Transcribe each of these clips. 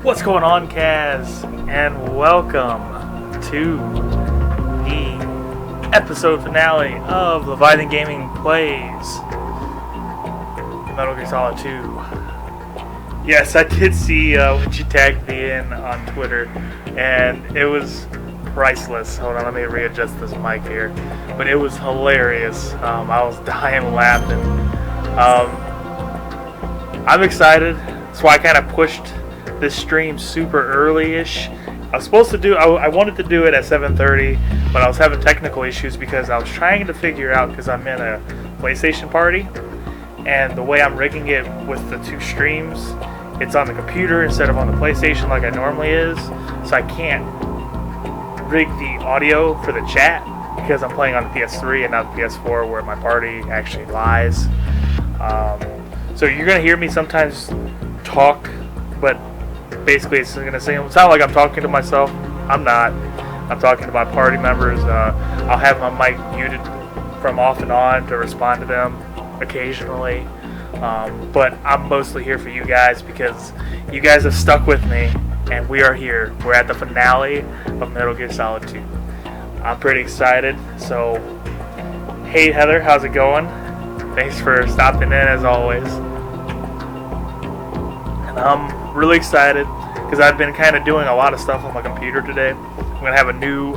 What's going on, Kaz? And welcome to the episode finale of Leviathan Gaming Plays Metal Gear Solid 2. Yes, I did see what you tagged me in on Twitter, and it was priceless. Hold on, let me readjust this mic here. But it was hilarious. I was dying laughing. I'm excited. That's why I kind of pushed this stream super early-ish. I was supposed to do, I wanted to do it at 7:30, but I was having technical issues because I was trying to figure out, because I'm in a PlayStation party, and the way I'm rigging it with the two streams, it's on the computer instead of on the PlayStation like I normally is, so I can't rig the audio for the chat because I'm playing on the PS3 and not the PS4 where my party actually lies. So you're going to hear me sometimes talk, but basically it's going to sound like I'm talking to myself. I'm not. I'm talking to my party members. I'll have my mic muted from off and on to respond to them occasionally. But I'm mostly here for you guys because you guys have stuck with me, and we are here. We're at the finale of Metal Gear Solid 2. I'm pretty excited. So, hey Heather, how's it going? Thanks for stopping in as always. And I'm really excited because I've been kind of doing a lot of stuff on my computer today. I'm going to have a new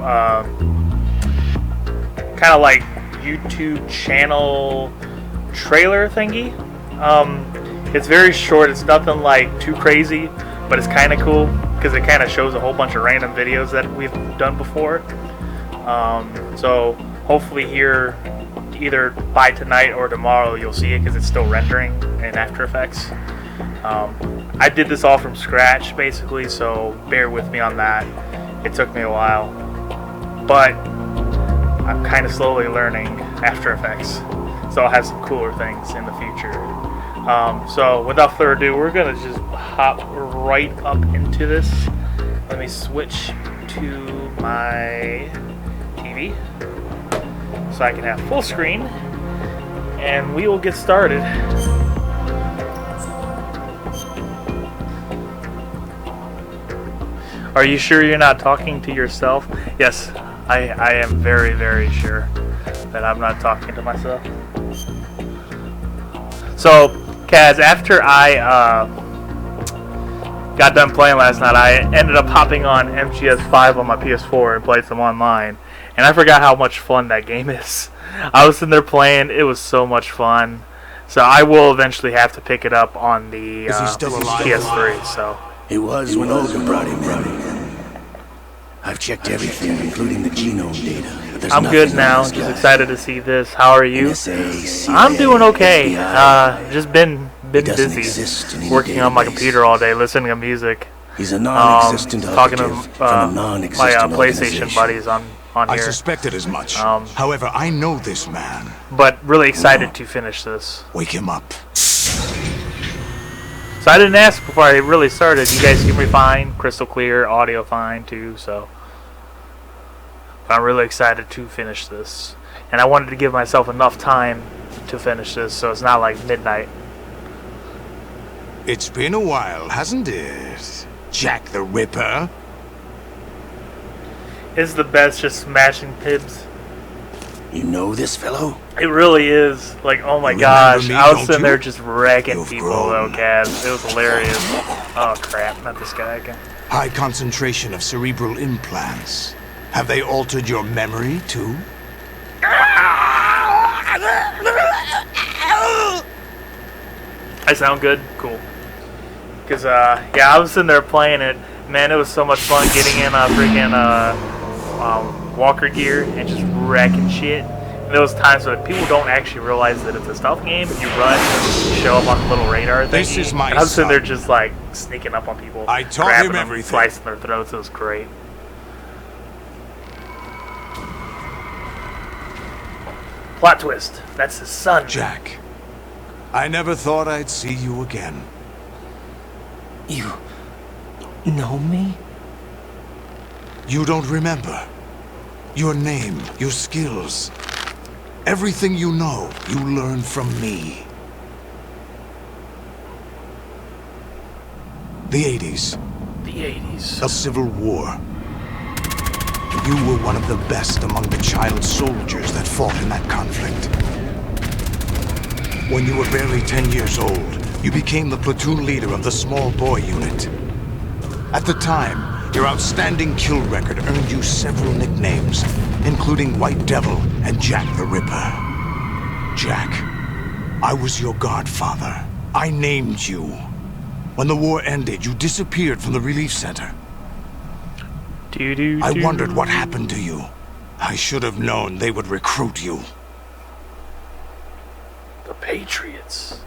kind of like YouTube channel trailer thingy. It's very short. It's nothing like too crazy, but it's kind of cool because it kind of shows a whole bunch of random videos that we've done before. So hopefully here either by tonight or tomorrow you'll see it because it's still rendering in After Effects. I did this all from scratch basically, so bear with me on that. It took me a while, but I'm kind of slowly learning After Effects, so I'll have some cooler things in the future. So without further ado, we're gonna just hop right up into this. Let me switch to my TV so I can have full screen, and we will get started. Are you sure you're not talking to yourself? Yes, I am very, very sure that I'm not talking to myself. So, Kaz, after I got done playing last night, I ended up hopping on MGS5 on my PS4 and played some online. And I forgot how much fun that game is. I was sitting there playing. It was so much fun. So I will eventually have to pick it up on the PS3. So it was when Olga brought him in. I've checked everything, including the genome data. I'm good now. Just excited to see this. How are you? I'm doing okay. Just been busy working on my computer all day, listening to music. He's a non-existent talking to my PlayStation buddies on here. I suspected as much. However, I know this man. But really excited to finish this. Wake him up. So I didn't ask before I really started. You guys hear me fine, crystal clear, audio fine too. So I'm really excited to finish this, and I wanted to give myself enough time to finish this, so it's not like midnight. It's been a while, hasn't it, Jack the Ripper? It's the best, just smashing pibs. You know this fellow? It really is. Like, oh my gosh. I was sitting there just wrecking people, though, Kaz. It was hilarious. Oh, crap. Not this guy again. High concentration of cerebral implants. Have they altered your memory, too? I sound good? Cool. Because, yeah, I was sitting there playing it. Man, it was so much fun getting in freaking Walker gear and just wrecking shit. And there was times when people don't actually realize that it's a stealth game. You run, you show up on the little radar thing. This is my I was sitting there just like sneaking up on people, I taught grabbing him them, everything. slicing their throats. It was great. Plot twist. That's his son. Jack, I never thought I'd see you again. You know me? You don't remember. Your name, your skills. Everything you know, you learned from me. The 80s. The 80s. A civil war. You were one of the best among the child soldiers that fought in that conflict. When you were barely 10 years old, you became the platoon leader of the small boy unit. At the time, your outstanding kill record earned you several nicknames, including White Devil and Jack the Ripper. Jack, I was your godfather. I named you. When the war ended, you disappeared from the relief center. I wondered what happened to you. I should have known they would recruit you. The Patriots.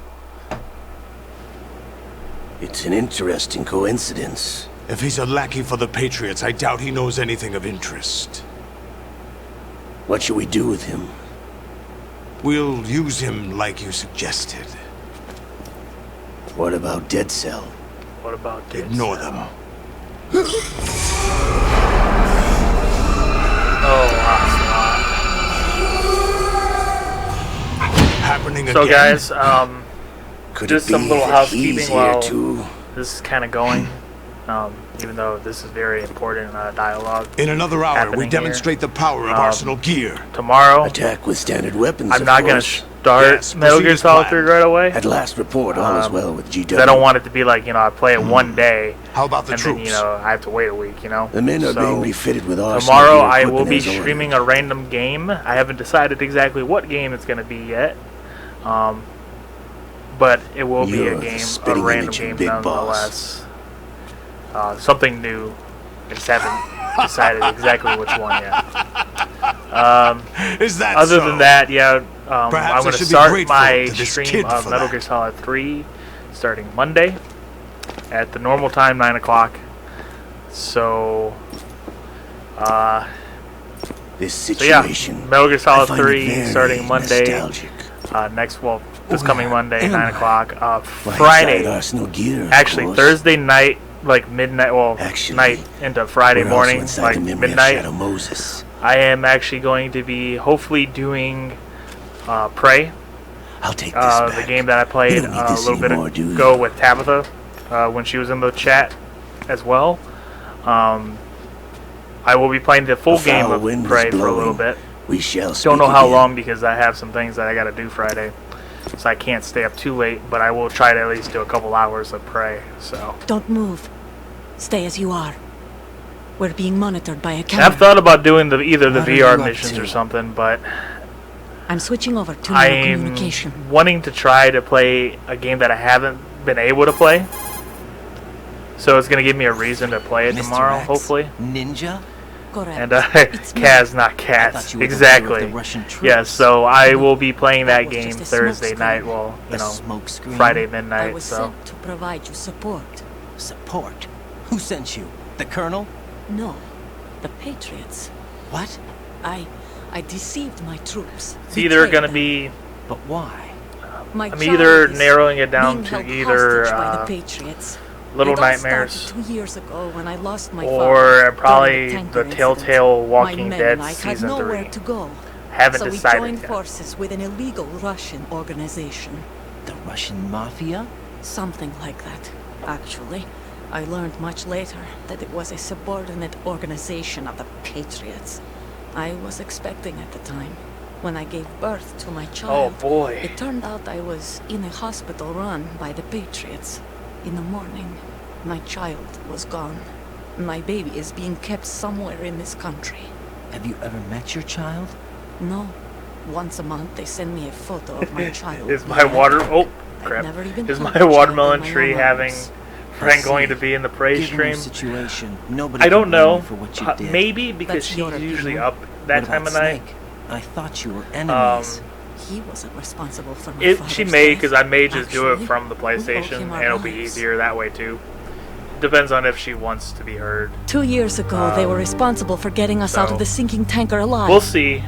It's an interesting coincidence. If he's a lackey for the Patriots, I doubt he knows anything of interest. What should we do with him? We'll use him like you suggested. What about Dead Cell? What about this? Ignore them. Oh, Happening so again? guys, Could just it some be little that he's housekeeping here while too? this is kind of going. Even though this is very important dialogue. In another hour, we happening demonstrate the power of Arsenal Gear. Tomorrow, Attack with standard weapons. I'm of not going to course. start Yes, Metal proceed Gear as Solid planned. 3 right away. At last report, all is well with GW. 'Cause I don't want it to be like, I play it one day, How about the and troops? then, I have to wait a week, The men are So, being refitted with Arsenal tomorrow Gear I will equipment be as ordered. streaming a random game. I haven't decided exactly what game it's going to be yet. But it will be You're a the game, a spitting random image of game Big nonetheless. Something new. I just haven't decided exactly which one yet. Is that Other so? than that, I'm Perhaps I going to should be start grateful my to this stream kid of for Metal that. Gear Solid 3 starting Monday at the normal time, 9 o'clock. So, This so yeah, situation. Metal Gear I Solid find it 3 very starting Monday. nostalgic. This coming Monday, am 9 I? o'clock. Right Friday, inside Arsenal Gear, of actually course. Thursday night, like midnight, Actually, night into Friday We're morning, also inside like the memory midnight. of Shadow Moses. I am actually going to be hopefully doing Prey, I'll take this back. the game that I played You don't need a this little bit anymore, do you? ago with Tabitha when she was in the chat as well. I will be playing the full A game foul of wind is Prey for a little blowing. bit. We shall Don't speak know how again. long because I have some things that I got to do Friday, so I can't stay up too late. But I will try to at least do a couple hours of Prey. So Don't move. Stay as you are. We're being monitored by a and camera. I've thought about doing either the What are VR you up missions to? or something, but I'm switching over to I'm communication. wanting to try to play a game that I haven't been able to play. So it's going to give me a reason to play it Mr. tomorrow, X, hopefully. Ninja? Correct. And It's me. Kaz, not I Cats. thought you were the leader of Exactly. the Russian troops. Yes, so I will be playing That that was game just a Thursday smokescreen. night. Well, A smoke screen? Friday I midnight. was So sent to provide you support. Support? Who sent you? The Colonel? No, the Patriots. What? I deceived my troops. it's either betrayed going to them. be. But why? My I'm child either is narrowing it down being to held either hostage by the Patriots. Little It all Nightmares started 2 years ago when I lost my or father probably during the tanker the incident. Telltale My Walking men Dead and I had season nowhere 3. to go. Haven't So we decided joined yet. forces with an illegal Russian organization. The Russian Mafia? Something like that, actually. I learned much later that it was a subordinate organization of the Patriots. I was expecting at the time. When I gave birth to my Oh child, boy. it turned out I was in a hospital run by the Patriots. In the morning, my child was gone. My baby is being kept somewhere in this country. Have you ever met your child? No. Once a month, they send me a photo of my child. Is my water? Oh I'd crap! never even Is held my a child watermelon in my tree own having arms. Frank going see. to be in the Prey Given your stream? situation, nobody I don't can blame know. you for what you did. Maybe because That's she's your usually opinion. up that What time about of night. Snake? I thought you were enemies. He wasn't responsible for my She father's may, death, because I may just do it actually. from the We owe PlayStation, him our and it'll be lives. easier that way too. Depends on if she wants to be heard. 2 years ago, they were responsible for getting us out so- of the sinking tanker alive. We'll see.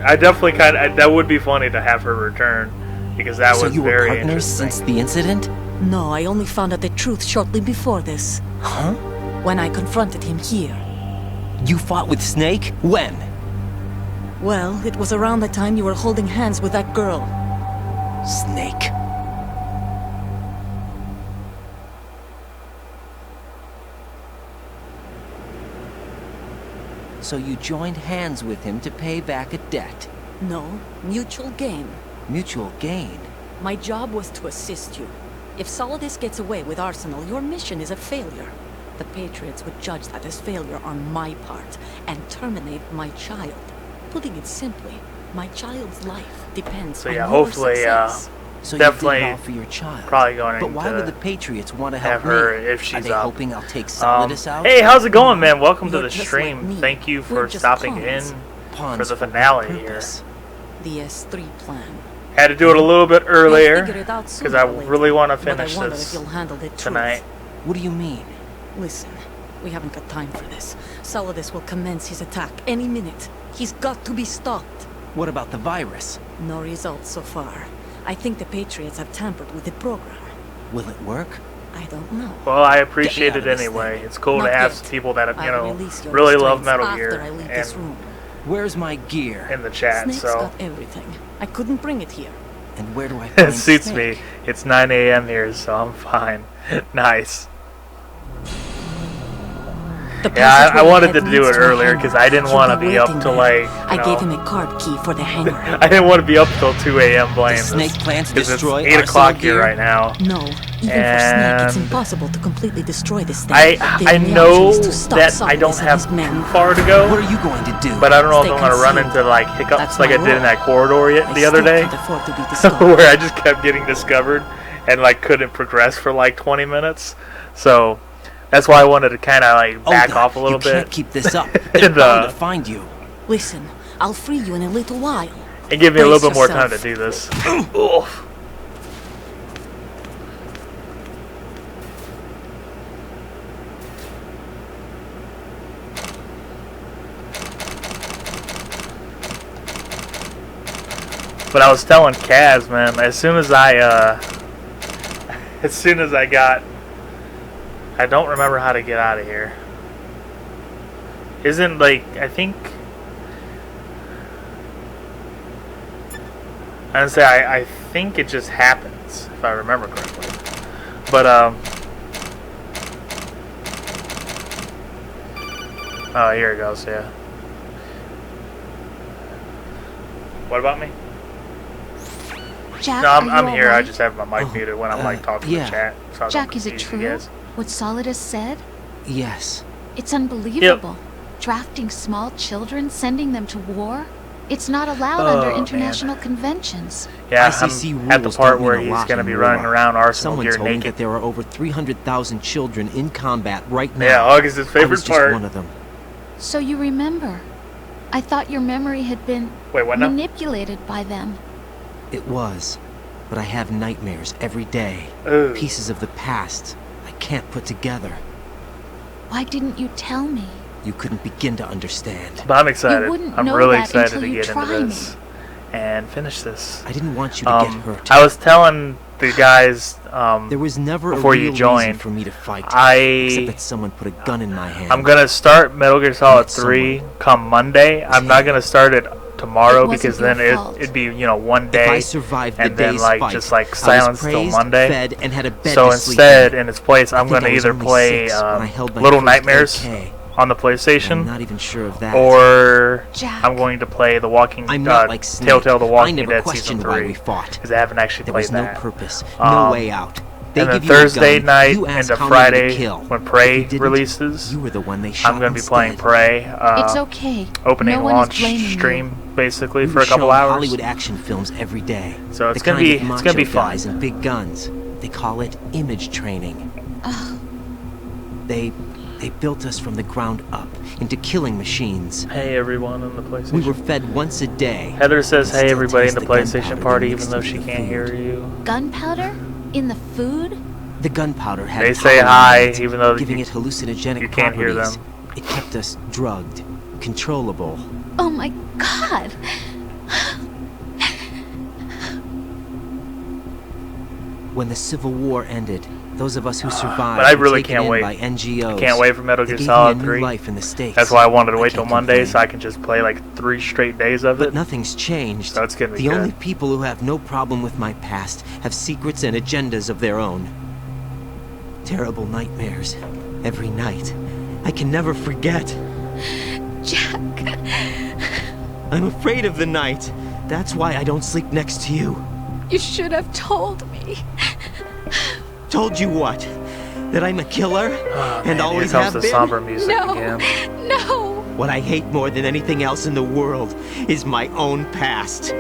I definitely that would be funny to have her return, because that So was you were very partners interesting. since the incident? No, I only found out the truth shortly before this. Huh? When I confronted him here. You fought with Snake? When? Well, it was around the time you were holding hands with that girl. Snake. So you joined hands with him to pay back a debt. No, mutual gain. Mutual gain? My job was to assist you. If Solidus gets away with Arsenal, your mission is a failure. The Patriots would judge that as failure on my part and terminate my child. Putting it simply, my child's life depends on yeah, your hopefully, success. So definitely you did it all for your child. probably going But why to would the Patriots want to have help her me? if she's Are they up. hoping I'll take Solidus out? Hey, how's it going, man? Welcome to You're the just stream. like me. Thank you We're for just stopping pawns. in Pawns for the what finale here. purpose? The S3 plan. Had to do it a little bit You'll earlier figure it out because sooner I or later, really want to but finish I wonder this if you'll handle the truth. tonight. What do you mean? Listen, we haven't got time for this. Solidus will commence his attack any minute. He's got to be stopped. What about the virus? No results so far. I think the Patriots have tampered with the program. Will it work? I don't know. Well, I appreciate Get me it out of this anyway. thing. It's cool Not to have yet. people that I'll release your really love restraints Metal after Gear I leave this room. Where's my gear? in the chat. Snake's So got everything. I couldn't bring it here. And where do I find it suits Snake? me. It's 9 a.m. here, so I'm fine. Nice. The Yeah, I passageway wanted to ahead do leads it to a earlier hangar. because I didn't He'll want to be be up waiting till there. like. I gave him a card key for the hangar. I didn't want to be up till 2 a.m. playing Does Snake this plan to because destroy it's 8 o'clock Arsenal here Gear? right now. No, even for Snake, it's And impossible to completely destroy this thing. I The only know option is to stop that I don't Solidus and have his men. too far to What go, are you going to do? but I don't know if Stay I'm gonna run concealed. into like hiccups That's like I my did in role. that corridor I the other still day, can't afford to be discovered. where I just kept getting discovered and like couldn't progress for like 20 minutes. So that's why I wanted to kind of like back Hold on. off a little you bit. can't keep this up. They're And, bound to find you. Listen, I'll free you in a little while. And give me a Brace little bit more time to yourself. do this. Oof. But I was telling Kaz, man, as soon as I got, I don't remember how to get out of here. Isn't like, I think, I think it just happens, if I remember correctly. But, oh, here it goes, yeah. What about me? Jack, No, are you I'm here. I alright? just have my mic muted when I'm like talking yeah. to chat. So I don't Jack, is it confuse you true? guys. What Solidus said? Yes. It's unbelievable. Drafting small children, sending them to war? It's not allowed Oh, under man. international conventions. Yeah, ICC I'm at the rules part don't where mean a he's lot going to be anymore. running around Arsenal Someone Gear told me naked. that there are over 300,000 children in combat right now. Yeah, August is I favorite was just part. one of them. So you remember. I thought your memory had been Wait, what now? manipulated by them. It was. But I have nightmares every day. Ooh. Pieces of the past I can't put together. Why didn't you tell me? You couldn't begin to understand. But I'm excited. wouldn't I'm know really that excited until to you get into try this and finish this. I didn't want you to get hurt. I was telling the guys There was never before a you real reason joined, for me to fight. Except that I someone put a gun in my hand. I'm gonna start Metal Gear Solid Met 3 someone. come Monday. I'm not gonna start it tomorrow It wasn't because your then fault. it'd be one If day I survived the and then day's like fight, just like I was silence till praised, Monday. fed, and had a bed So to sleep instead, in. in its place, I'm I think gonna I was either only play 6 when I held my Little first Nightmares AK. on the I'm PlayStation, not even sure of that. or Jack. I'm going to play The Walking I'm not like Snake. Telltale The I Walking never Dead Season questioned why 3 we fought. because I haven't actually There played was no that. purpose, Um, no way out. They And then give you a Thursday gun, night you ask into how many to Friday kill. when If Prey you didn't, releases, you were the one they shot I'm going to be instead. playing Prey. It's okay. Opening no one is launch blaming you. stream basically We for were a couple shown hours. Hollywood action films every day. So it's The gonna kind be- of it's gonna be macho fun. guys and big guns. They call it image training. They built us from the ground up into killing machines. Hey everyone on the PlayStation. We were fed once a day. Heather says, and "Hey still everybody in taste the gunpowder PlayStation they party," mixed even though into she the can't food. hear you. Gunpowder? In the food? The gunpowder had They say power hi, in it, even though giving you- it hallucinogenic you can't hear properties. them. It kept us drugged, controllable. Oh my god! When the Civil War ended, those of us who survived But I were really taken can't in wait. by NGOs. Can't wait for Metal They Gear gave Solid me a new 3. life in the States. That's why I wanted to wait till can't Monday complain. so I can just play like 3 straight days of But it. nothing's changed. So it's gonna be the good. only people who have no problem with my past have secrets and agendas of their own. Terrible nightmares every night. I can never forget. Jack. I'm afraid of the night. That's why I don't sleep next to you. You should have told me. Told you what? That I'm a killer? Oh, And man, always here have comes the been? somber music No. again. No. What I hate more than anything else in the world is my own past.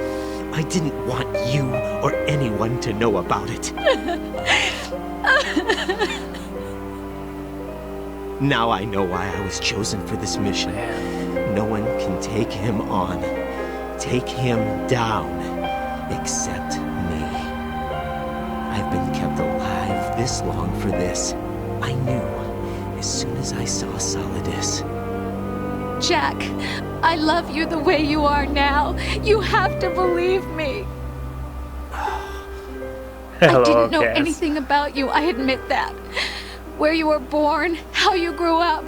I didn't want you or anyone to know about it. Now I know why I was chosen for this mission. No one can take him on, take him down, except me. I've been kept alive this long for this. I knew as soon as I saw Solidus. Jack, I love you the way you are now. You have to believe me. Hello, I didn't know Cass. anything about you, I admit that. Where you were born, how you grew up.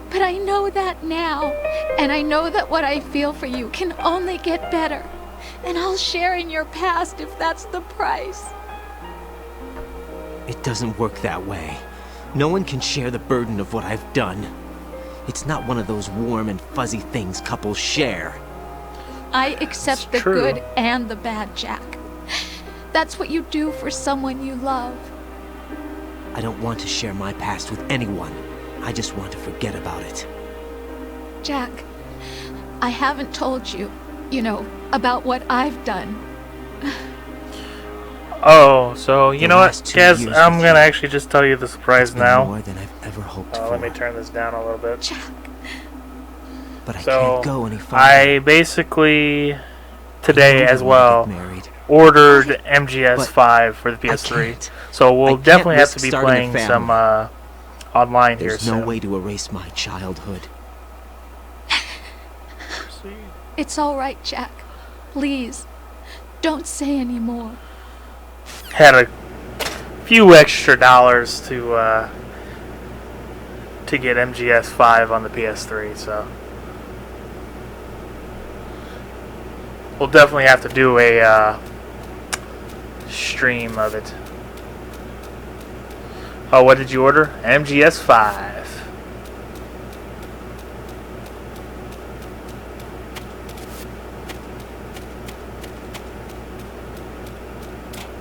But I know that now. And I know that what I feel for you can only get better. And I'll share in your past if that's the price. It doesn't work that way. No one can share the burden of what I've done. It's not one of those warm and fuzzy things couples share. I accept It's the true. good and the bad, Jack. That's what you do for someone you love. I don't want to share my past with anyone. I just want to forget about it. Jack, I haven't told you, about what I've done. Oh, so you The know what, last 2 Kaz? years I'm with gonna you. actually just tell you the surprise It's been now. more than I've ever hoped for. Let me turn this down a little bit. Jack, But I So can't go any farther. I basically today I as don't wanna get well married. ordered MGS5 for the I PS3. can't. So I we'll can't definitely have risk to be starting a playing some family. online here There's soon. no way to erase my childhood. it's all right, Jack. Please, don't say any more. Had a few extra dollars to get MGS5 on the PS3, so we'll definitely have to do a stream of it. Oh, what did you order? MGS5.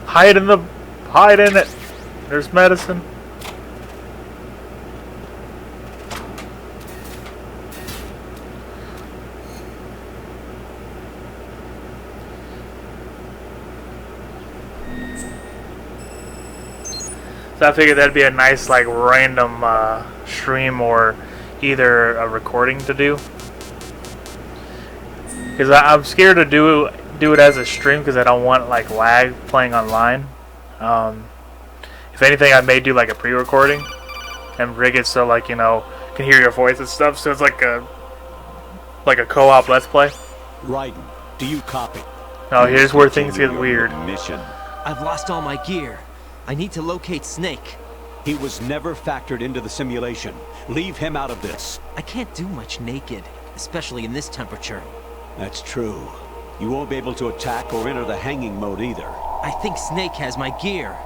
Hide in it. There's medicine. So I figured that'd be a nice, like, random stream or either a recording to do. Because I'm scared to do it as a stream because I don't want, like, lag playing online. If anything, I may do, like, a pre-recording and rig it so, like, can hear your voice and stuff. So it's like a co-op Let's Play. Raiden, do you copy? Oh, here's where things get weird. Mission. I've lost all my gear. I need to locate Snake. He was never factored into the simulation. Leave him out of this. I can't do much naked, especially in this temperature. That's true. You won't be able to attack or enter the hanging mode either. I think Snake has my gear.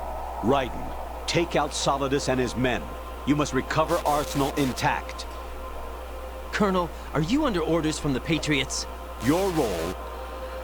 Raiden, take out Solidus and his men. You must recover Arsenal intact. Colonel, are you under orders from the Patriots? Your role,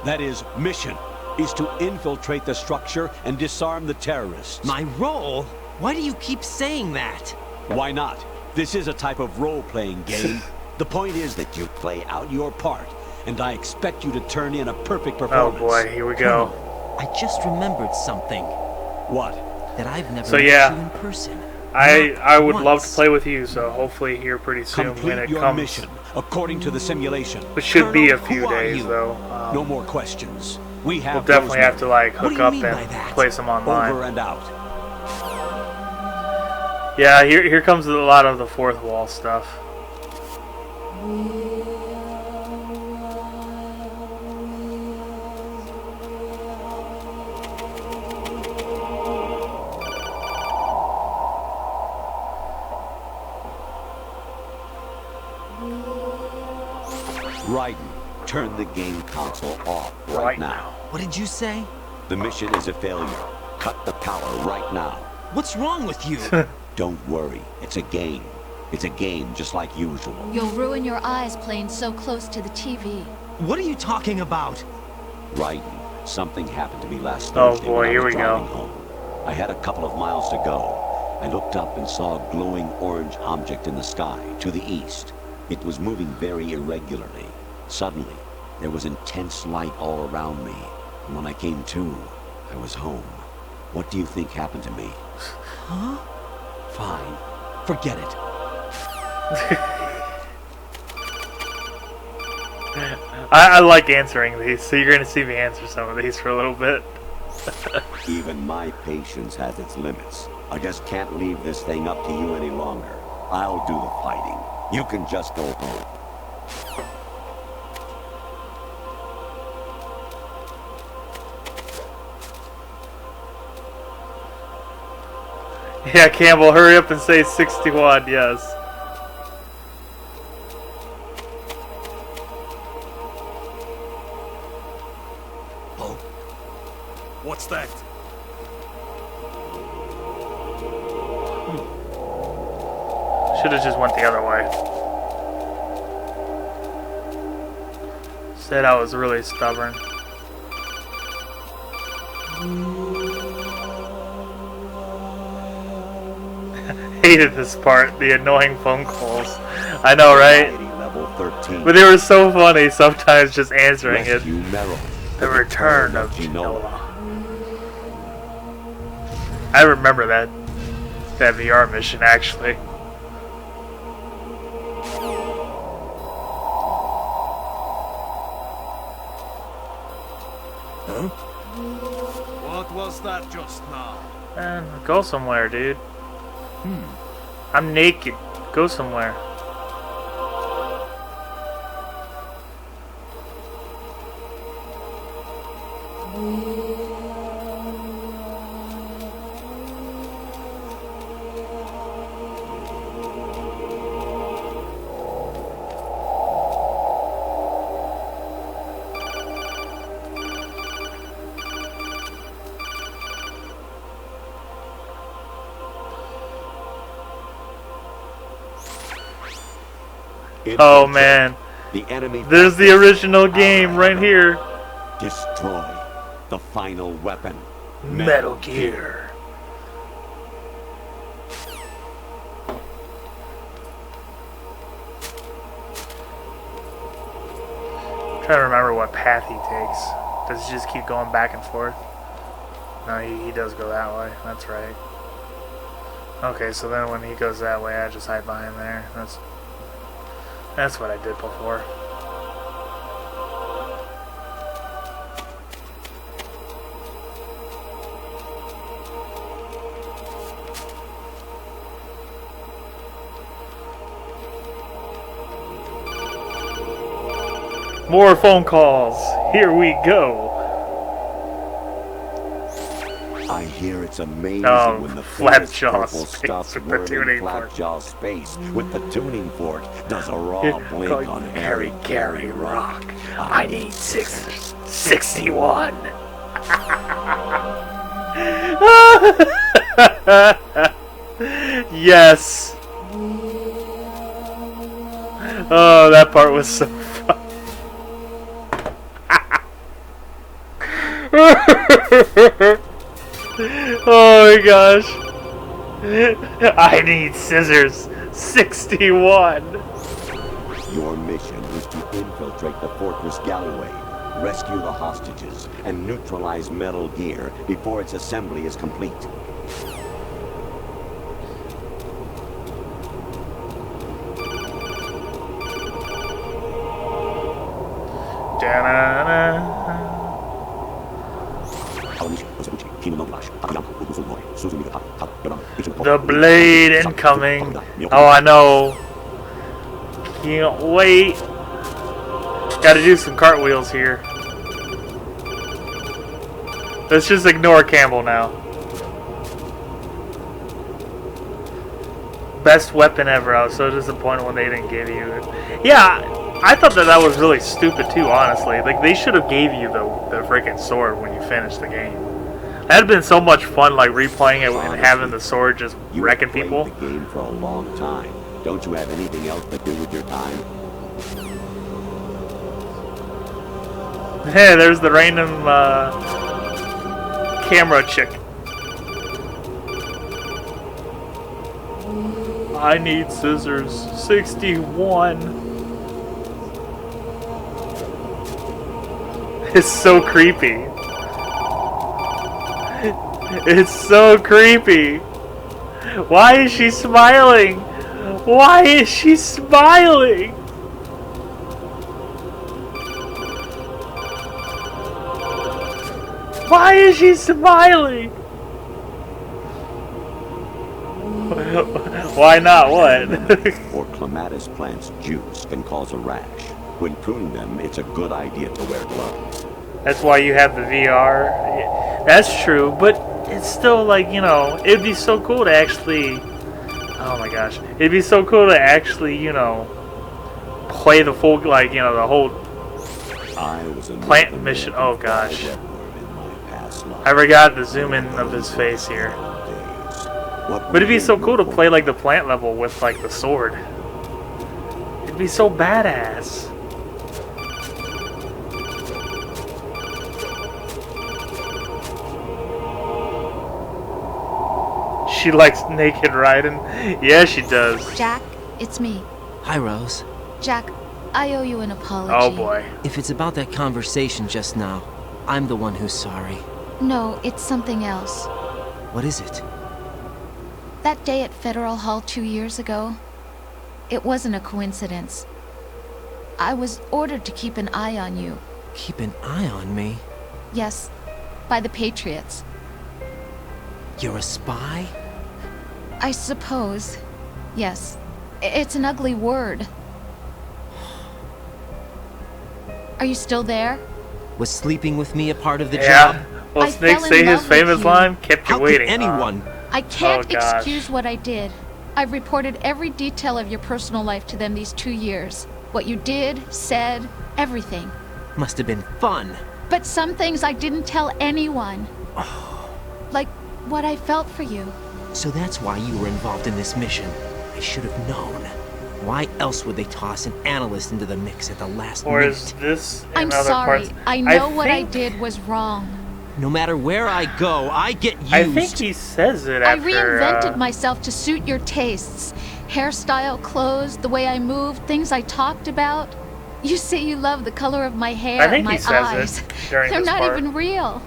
that is, mission, is to infiltrate the structure and disarm the terrorists. My role? Why do you keep saying that? Why not? This is a type of role-playing game. The point is that you play out your part, and I expect you to turn in a perfect Oh performance. boy, here we go. Colonel, I just remembered something. What? That I've never So met yeah, you in person. I would Not love to once. play with you, so hopefully here pretty soon when Complete it your comes. mission according to the simulation. Which should be a Colonel, few who are days you? though. No more questions. We have We'll definitely have to like What do hook you up mean by and that? play some online. Over and out. Yeah, here comes a lot of the fourth wall stuff. Raiden, turn the game console off right now. What did you say? The mission is a failure. Cut the power right now. What's wrong with you? Don't worry, it's a game. It's a game just like usual. You'll ruin your eyes playing so close to the TV. What are you talking about? Right. Something happened to me last Oh, Thursday boy, when I here was we go. driving home. I had a couple of miles to go. I looked up and saw a glowing orange object in the sky to the east. It was moving very irregularly. Suddenly, there was intense light all around me. And when I came to, I was home. What do you think happened to me? Huh? Fine. Forget it. I like answering these, so you're going to see me answer some of these for a little bit. Even my patience has its limits. I just can't leave this thing up to you any longer. I'll do the fighting. You can just go home. Yeah, Campbell, hurry up and say 61, yes. Oh. What's that? Should have just went the other way. Said I was really stubborn. Hated this part, the annoying phone calls. I know, right? Level 13. But they were so funny sometimes just answering it. Rescue Merrill. The return of Genoa. I remember that VR mission actually. Huh? What was that just now? Man, go somewhere, dude. I'm naked. Go somewhere. Oh man, The enemy. there's the original game right here. Destroy the final weapon. Metal Gear. I'm trying to remember what path he takes. Does he just keep going back and forth? No, he does go that way. That's right. Okay, so then when he goes that way, I just hide behind there. That's what I did before. More phone calls. Here we go. I hear it's amazing Oh, when the Flapjaw purple space stuff with the tuning fork. Flapjaw space with the tuning fork does a raw Here, blink going on Harry Harry Gary Rock. I need 61. Yes. Oh, that part was so fun. Oh my gosh. I need scissors. 61. Your mission is to infiltrate the fortress gallery, rescue the hostages, and neutralize Metal Gear before its assembly is complete. The blade incoming. Oh, I know. Can't wait. Gotta do some cartwheels here. Let's just ignore Campbell now. Best weapon ever. I was so disappointed when they didn't give you it. Yeah, I thought that was really stupid too, honestly. Like, they should have gave you the freaking sword when you finished the game. That had been so much fun, like, replaying it and having the sword just wrecking people. You've played the game for a long time. Don't you have anything else to do with your time? Hey, there's the random camera chick. I need scissors. 61. It's so creepy. It's so creepy. Why is she smiling? Why is she smiling? Why is she smiling? Why not? What? Or clematis plant's juice can cause a rash. When pruning them, it's a good idea to wear gloves. That's why you have the VR. That's true, but it's still like, you know, it'd be so cool to actually... Oh my gosh. It'd be so cool to actually, you know, play the full, like, you know, the whole plant mission. Oh gosh. I forgot the zoom in of his face here. But it'd be so cool to play like the plant level with like the sword. It'd be so badass. She likes naked riding. Yeah, she does. Jack, it's me. Hi, Rose. Jack, I owe you an apology. Oh boy. If it's about that conversation just now, I'm the one who's sorry. No, it's something else. What is it? That day at Federal Hall 2 years ago, it wasn't a coincidence. I was ordered to keep an eye on you. Keep an eye on me? Yes, by the Patriots. You're a spy? I suppose. Yes. It's an ugly word. Are you still there? Was sleeping with me a part of the Yeah. job? Well, I Snake fell in say his love with famous you. line, kept you How waiting. could anyone? I can't Oh, gosh. excuse what I did. I've reported every detail of your personal life to them these 2 years. What you did, said, everything. Must have been fun. But some things I didn't tell anyone. Like what I felt for you. So that's why you were involved in this mission. I should have known. Why else would they toss an analyst into the mix at the last Or minute? is this in I'm other sorry. parts? I know what I think- did was wrong. No matter where I go, I get used. I think he says it I after. reinvented myself to suit your tastes. Hairstyle, clothes, the way I moved, things I talked about. You say you love the color of my hair, I think my he says eyes. it during They're this not part. even real.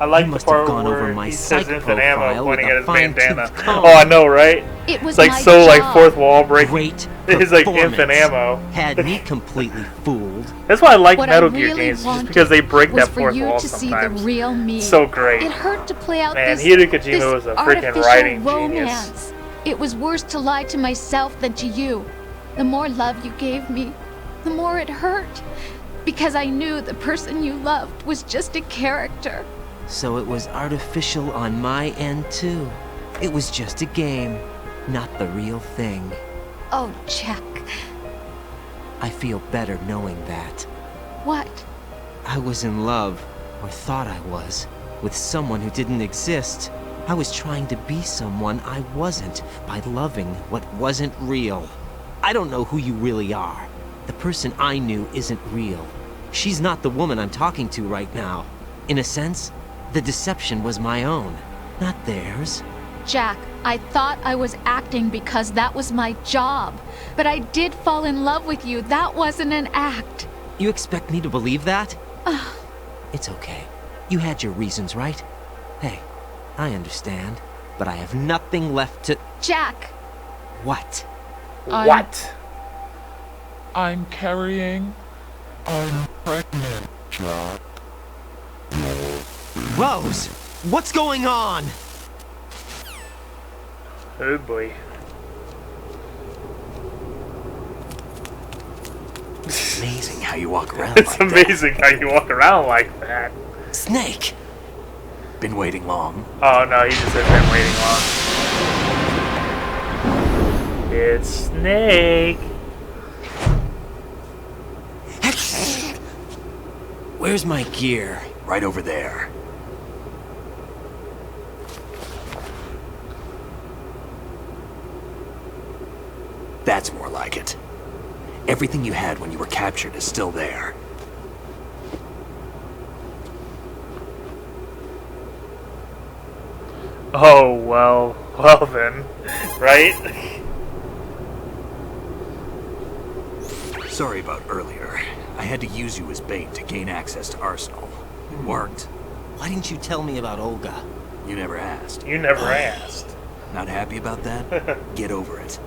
I like You the must have part gone where over my he says psych infinite ammo profile pointing with at a his bandana. fine-tooth comb. Oh, I know, right? It was It's like my so like job. fourth wall break. Great It's like performance. infinite ammo. Had me completely fooled. That's why I like What Metal I Gear really games, just wanted because they break was that for fourth you wall to sometimes. see the real me. So great. It hurt to play out Man, this, Hideo Kojima this was a freaking artificial writing romance. genius. It was worse to lie to myself than to you. The more love you gave me, the more it hurt. Because I knew the person you loved was just a character. So it was artificial on my end too. It was just a game, not the real thing. Oh, Jack. I feel better knowing that. What? I was in love, or thought I was, with someone who didn't exist. I was trying to be someone I wasn't by loving what wasn't real. I don't know who you really are. The person I knew isn't real. She's not the woman I'm talking to right now. In a sense, the deception was my own, not theirs. Jack, I thought I was acting because that was my job. But I did fall in love with you. That wasn't an act. You expect me to believe that? It's okay. You had your reasons, right? Hey, I understand, but I have nothing left to... Jack! What? What? I'm carrying. I'm pregnant, Jack. Rose! What's going on? Oh boy. Amazing how you walk around It's like that. amazing how you walk around like that. Snake! Been waiting long. Oh no, he just has been waiting long. It's Snake. Where's my gear? Right over there. That's more like it. Everything you had when you were captured is still there. Oh, well then, right? Sorry about earlier. I had to use you as bait to gain access to Arsenal. It worked. Why didn't you tell me about Olga? You never asked. You never asked. Not happy about that? Get over it.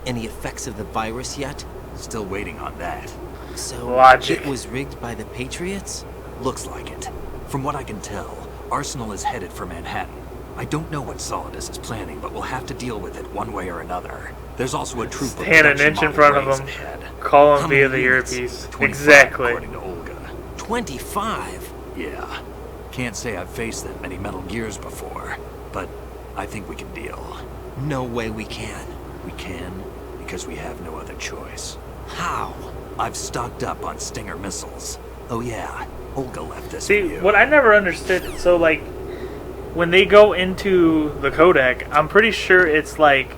Any effects of the virus yet? Still waiting on that. So, Logic. it was rigged by the Patriots? Looks like it. From what I can tell, Arsenal is headed for Manhattan. I don't know what Solidus is planning, but we'll have to deal with it one way or another. There's also a troop of Stand an production inch in model front of rays him. ahead. Call How him many via the units? earpiece. 25, Exactly. according to Olga. 25? Yeah. Can't say I've faced that many Metal Gears before, but I think we can deal. No way we can. We can, because we have no other choice. How? I've stocked up on Stinger missiles. Oh yeah, Olga left this for See, you. what I never understood, so like, when they go into the codec, I'm pretty sure it's like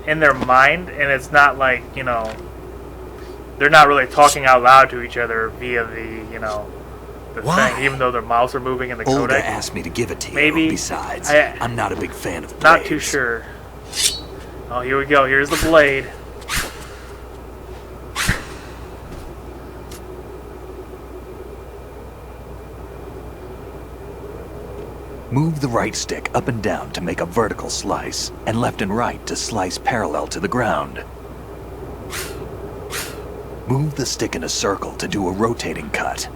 in their mind, and it's not like, you know, they're not really talking out loud to each other via the, you know, the Why? thing, even though their mouths are moving in the Olga codec. asked me to give it to you. Maybe. Besides, I- I'm not a big fan of the Not too blades. sure. Oh, here we go. Here's the blade. Move the right stick up and down to make a vertical slice, and left and right to slice parallel to the ground. Move the stick in a circle to do a rotating cut.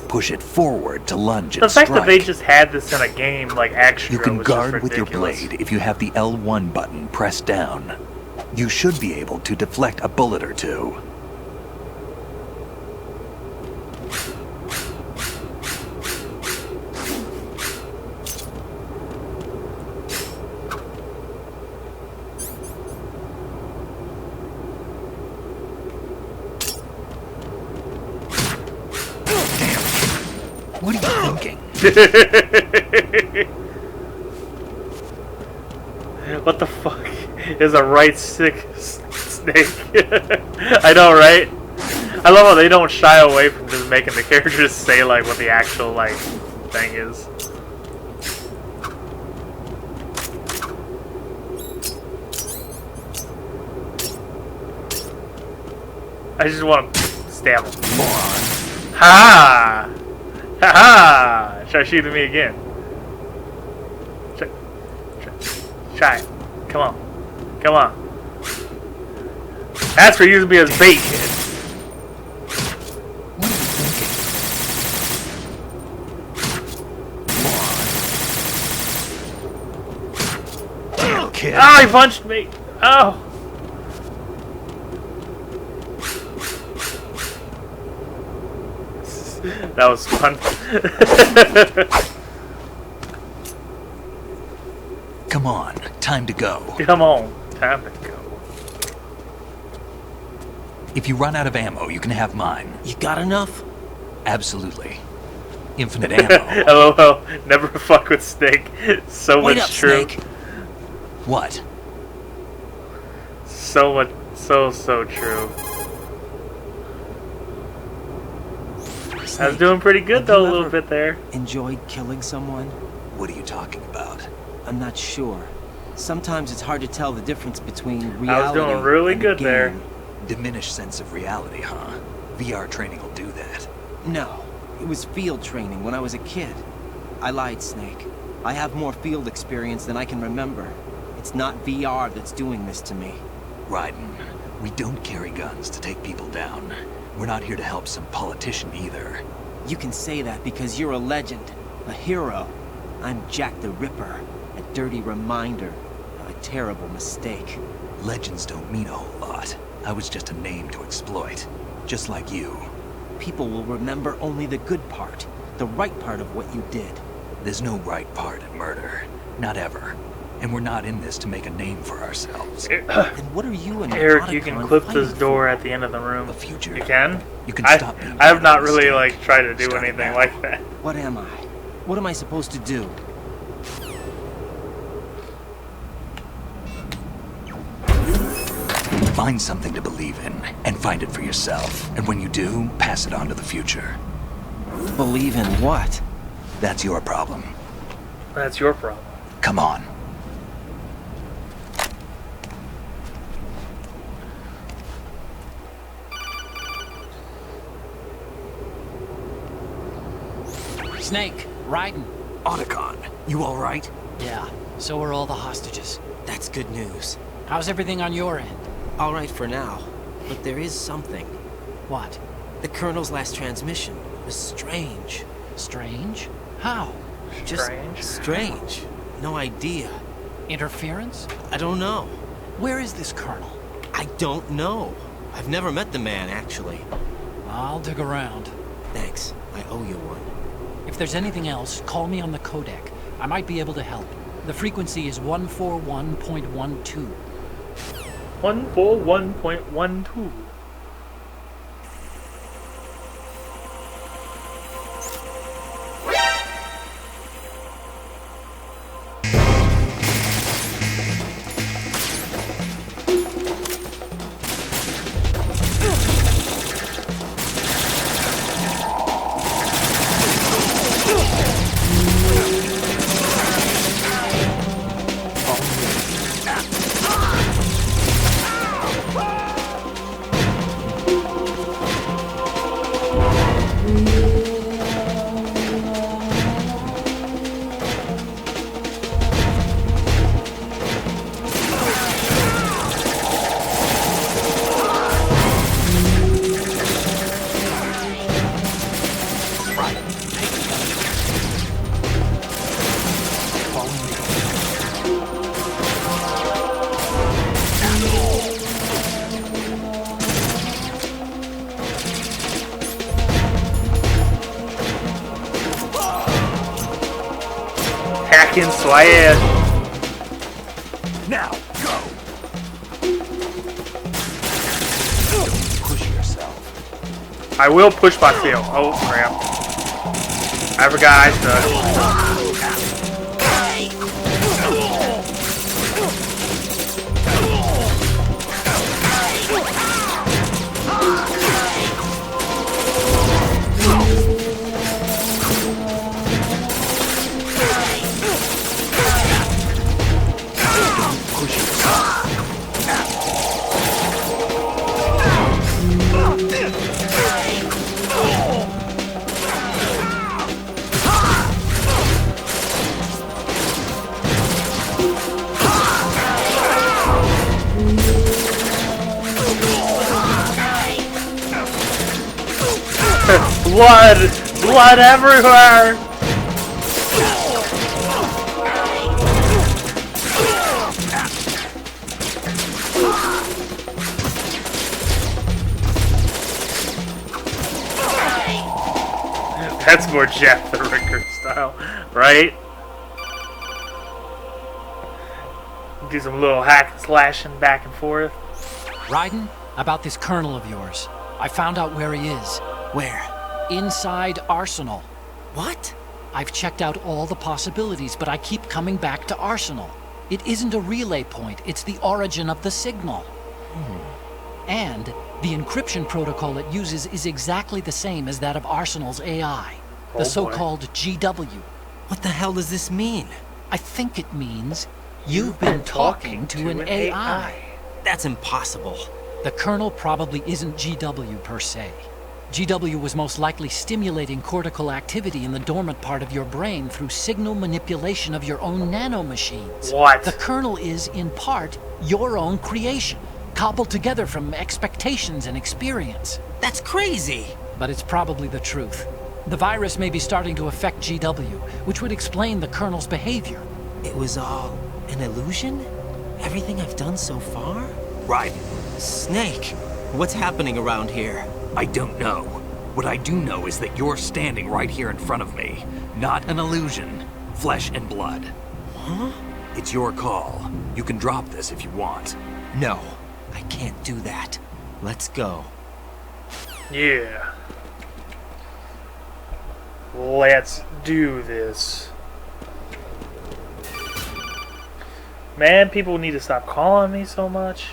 Push it forward to lunge and The fact strike. that they just had this in a game like extra You can was just guard with your ridiculous. blade if you have the L1 button pressed down. You should be able to deflect a bullet or two. What are you thinking? What the fuck is a right stick snake? I know, right? I love how they don't shy away from just making the characters say like what the actual like thing is. I just want to stab him. Ha! Ha ha! Try shooting me again. Try it. Come on. Come on. That's for using me as bait, kid. Kid. Oh, he punched me. Oh. That was fun. Come on, time to go. Come on. Time to go. If you run out of ammo, you can have mine. You got enough? Absolutely. Infinite ammo. LOL. Never fuck with Snake. So Wait much up, true. Snake. What? So much. So true. I was doing pretty good Have though, a you little ever bit there. Enjoyed killing someone? What are you talking about? I'm not sure. Sometimes it's hard to tell the difference between reality I was doing really and good a there. game. Diminished sense of reality, huh? VR training will do that. No, it was field training when I was a kid. I lied, Snake. I have more field experience than I can remember. It's not VR that's doing this to me. Raiden, we don't carry guns to take people down. We're not here to help some politician either. You can say that because you're a legend, a hero. I'm Jack the Ripper, a dirty reminder of a terrible mistake. Legends don't mean a whole lot. I was just a name to exploit. Just like you. People will remember only the good part, the right part of what you did. There's no right part in murder. Not ever. And we're not in this to make a name for ourselves. And what are you and Eric, you can Otacon clip this fighting door for? at the end of the room. A future. You can? You can I stop being have bad not on really mistake. like tried to do Starting anything now. like that. What am I? What am I supposed to do? Find something to believe in, and find it for yourself. And when you do, pass it on to the future. Believe in what? That's your problem. That's your problem. Come on. Snake, Raiden. Otacon, you alright? Yeah, so are all the hostages. That's good news. How's everything on your end? All right for now, but there is something. What? The Colonel's last transmission was strange. Strange? How? Just strange. No idea. Interference? I don't know. Where is this Colonel? I don't know. I've never met the man, actually. I'll dig around. Thanks. I owe you one. If there's anything else, call me on the codec. I might be able to help. The frequency is 141.12. 141.12. Hacking Swayed. Now, go! Push yourself. I will push myself. Oh crap. I forgot I suck. Blood! Blood everywhere! That's more Jeff the Ricker style, right? Do some little hack and slashing back and forth. Raiden, about this Colonel of yours. I found out where he is. Where? Inside Arsenal. What? I've checked out all the possibilities, but I keep coming back to Arsenal. It isn't a relay point, it's the origin of the signal. And the encryption protocol it uses is exactly the same as that of Arsenal's AI, the so-called GW. What the hell does this mean? I think it means you've been talking to an AI. That's impossible. The Colonel probably isn't GW per se. GW was most likely stimulating cortical activity in the dormant part of your brain through signal manipulation of your own nanomachines. What? The Colonel is, in part, your own creation, cobbled together from expectations and experience. That's crazy! But it's probably the truth. The virus may be starting to affect GW, which would explain the Colonel's behavior. It was all an illusion? Everything I've done so far? Right. Snake, what's happening around here? I don't know. What I do know is that you're standing right here in front of me. Not an illusion. Flesh and blood. Huh? It's your call. You can drop this if you want. No, I can't do that. Let's go. Yeah. Let's do this. Man, people need to stop calling me so much.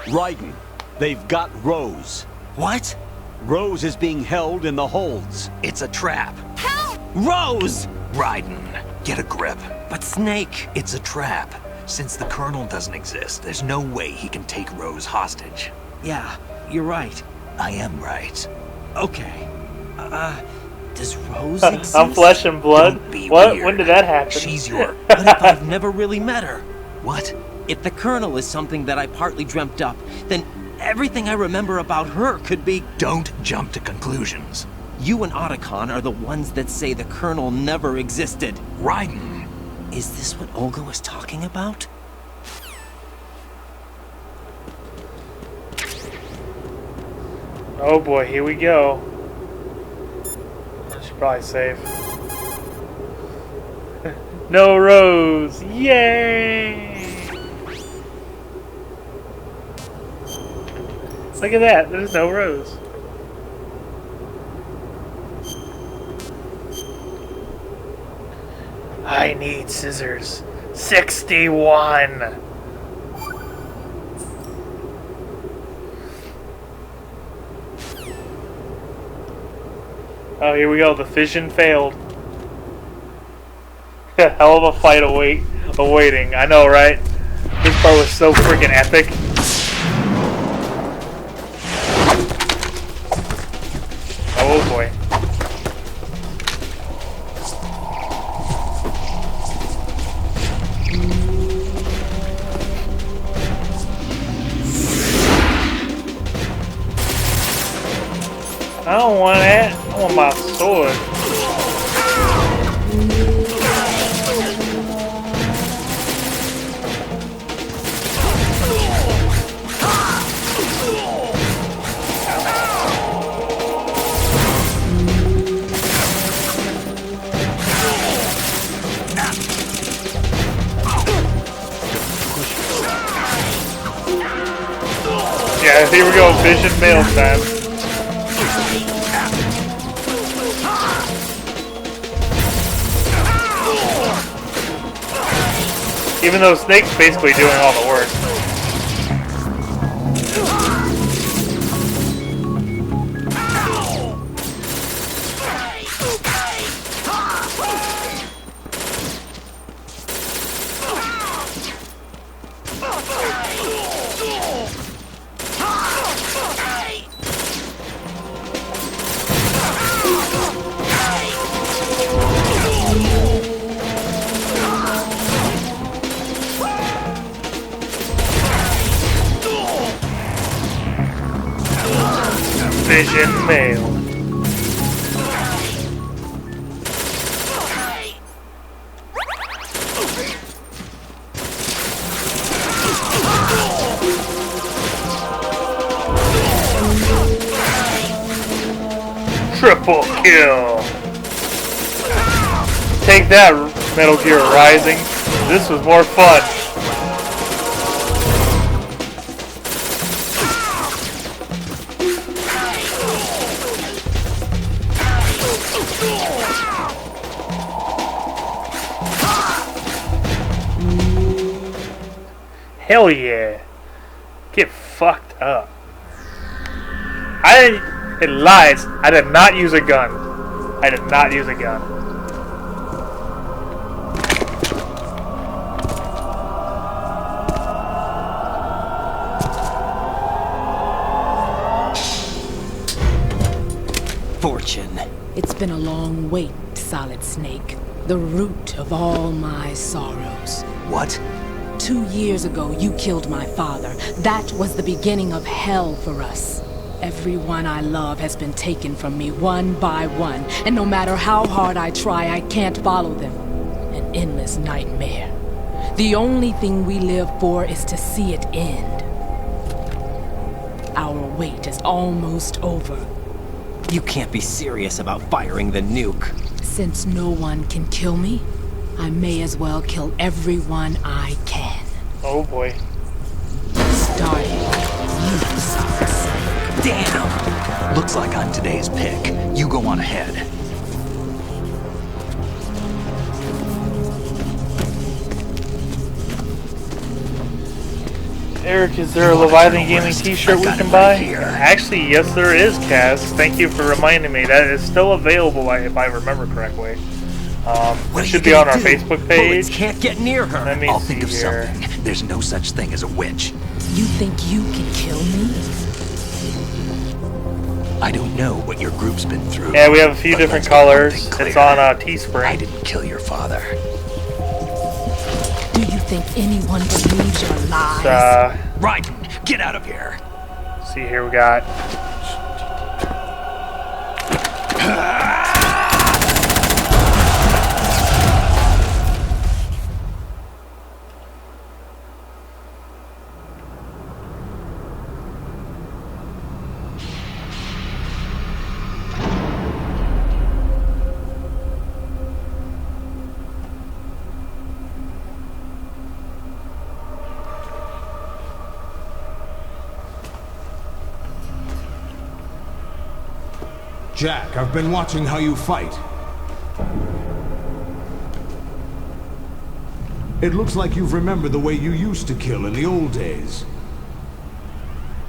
Raiden, they've got Rose. What? Rose is being held in the holds. It's a trap. Help! Rose! Raiden, get a grip. But Snake... It's a trap. Since the Colonel doesn't exist, there's no way he can take Rose hostage. Yeah, you're right. I am right. Okay. Does Rose exist? I'm flesh and blood? Don't be What? weird. When did that happen? She's your... What if I've never really met her? What? If the Colonel is something that I partly dreamt up, then everything I remember about her could be... Don't jump to conclusions. You and Otacon are the ones that say the Colonel never existed. Raiden. Is this what Olga was talking about? Oh boy, here we go. I should probably save. No Rose! Yay! Look at that, there's no Rose. I need scissors. 61! Oh, here we go. The fission failed. Hell of a fight awaiting. I know, right? This part was so freaking epic. Oh boy. I don't want that. I want my sword. Yeah, here we go. Vision mail time. Even though Snake's basically doing all the work. Vision mail. Triple kill. Take that, Metal Gear Rising. This was more fun. Hell yeah. Get fucked up. It lies. I did not use a gun. I did not use a gun. Fortune. It's been a long wait, Solid Snake. The root of all my sorrows. What? 2 years ago, you killed my father. That was the beginning of hell for us. Everyone I love has been taken from me one by one, and no matter how hard I try, I can't follow them. An endless nightmare. The only thing we live for is to see it end. Our wait is almost over. You can't be serious about firing the nuke. Since no one can kill me, I may as well kill everyone I can. Oh boy. Starting you, Solid Snake. Damn! Looks like I'm today's pick. You go on ahead. Eric, is there a Leviathan Gaming t-shirt we can buy? Actually, yes there is, Cass. Thank you for reminding me. That is still available if I remember correctly. It should be on our Facebook page. Bullets can't get near her. Let me I'll see think of here. something. There's no such thing as a witch. You think you can kill me? I don't know what your group's been through. Yeah, we have a few but different let's get one colors. thing clear. It's on Teespring. I didn't kill your father. Do you think anyone believes your lies? Raiden, get out of here. See here we got. Jack, I've been watching how you fight. It looks like you've remembered the way you used to kill in the old days.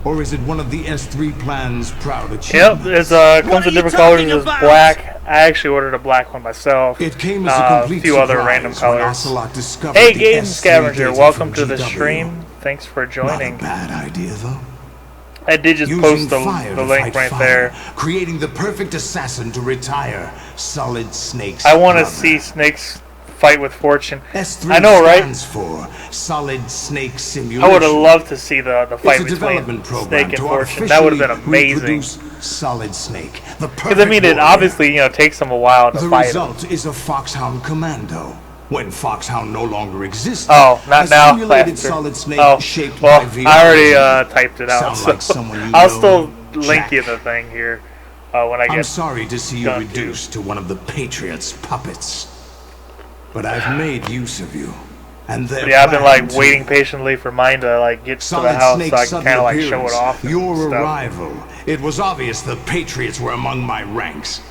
Or is it one of the S3 plan's proud achievements? Yep, it comes in different colors. It's black. I actually ordered a black one myself. It came as a complete few other surprise random when colors. Ocelot discovered Hey, the Game S3 Scavenger, data welcome from to the GW. stream. Thanks for joining. Not a bad idea, though. I did just Using post fire the to link fight right fire, there. creating the perfect assassin to retire Solid Snake's I want to brother. see Snake's fight with Fortune. S3 I know, right? stands for Solid Snake Simulation. I would have loved to see the fight It's a between development program Snake and to Fortune. That would have been artificially amazing. reproduce Solid Snake, the Because I perfect mean, it warrior. obviously takes them a while to The fight him. result is a Foxhound Commando. When Foxhound no longer exists, Oh, not a now. simulated After. Solid Snake Oh, shaped well, by VR. I already typed it out. Sound like So someone you I'll know, still link Jack. you the thing here when I get. I'm sorry to see you done, reduced to one of the Patriots' puppets. But I've made use of you. And But yeah, I've been plan like to. waiting patiently for mine to like get to Solid the house Snake's so I can sudden kind of like show it appearance, off. and Your stuff. arrival. It was obvious the Patriots were among my ranks.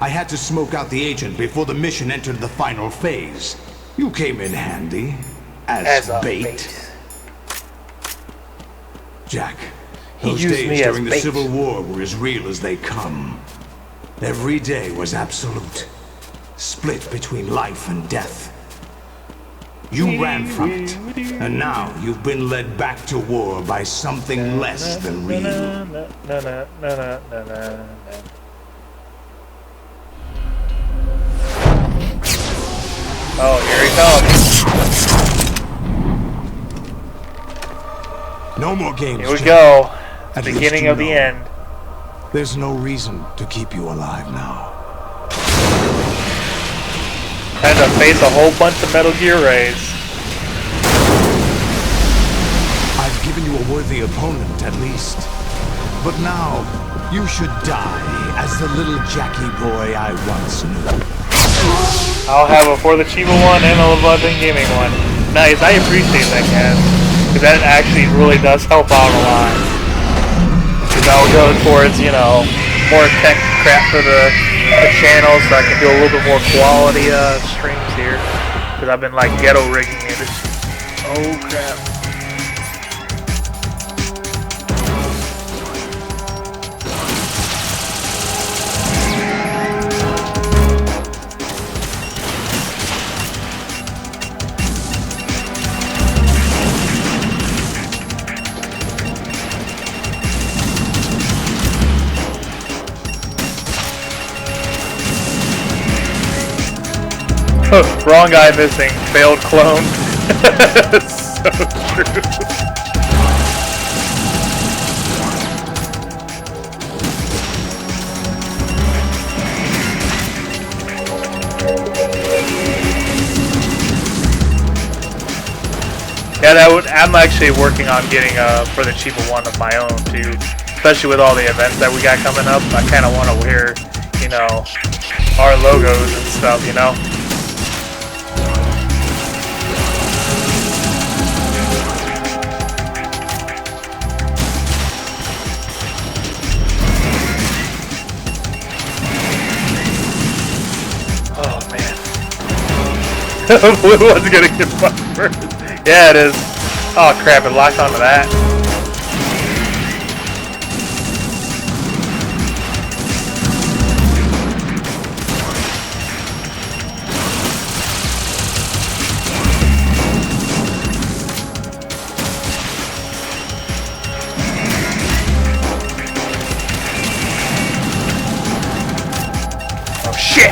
I had to smoke out the agent before the mission entered the final phase. You came in handy as a bait. Jack, He those used days me as during the bait. Civil War were as real as they come. Every day was absolute. Split between life and death. You ran from it, and now you've been led back to war by something less than real. Oh, here he comes. No more games. Here we Jack. go. At The least beginning you of the know. end. There's no reason to keep you alive now. Had to face a whole bunch of Metal Gear raids. I've given you a worthy opponent, at least. But now, you should die as the little Jackie boy I once knew. I'll have a For the Chiba one and a Leviathan Gaming one. Nice, I appreciate that, Ken. Because that actually really does help out a lot. Because I'll go towards, more tech crap for the channel so I can do a little bit more quality streams here. Because I've been like ghetto rigging it. Oh crap. Wrong guy missing. Failed clone. So true. Yeah, I'm actually working on getting For the Chiba one of my own too. Especially with all the events that we got coming up. I kind of want to wear, our logos and stuff, Oh man. Blue one's gonna get fucked first. Yeah, it is. Oh crap, it locked onto that. Oh shit!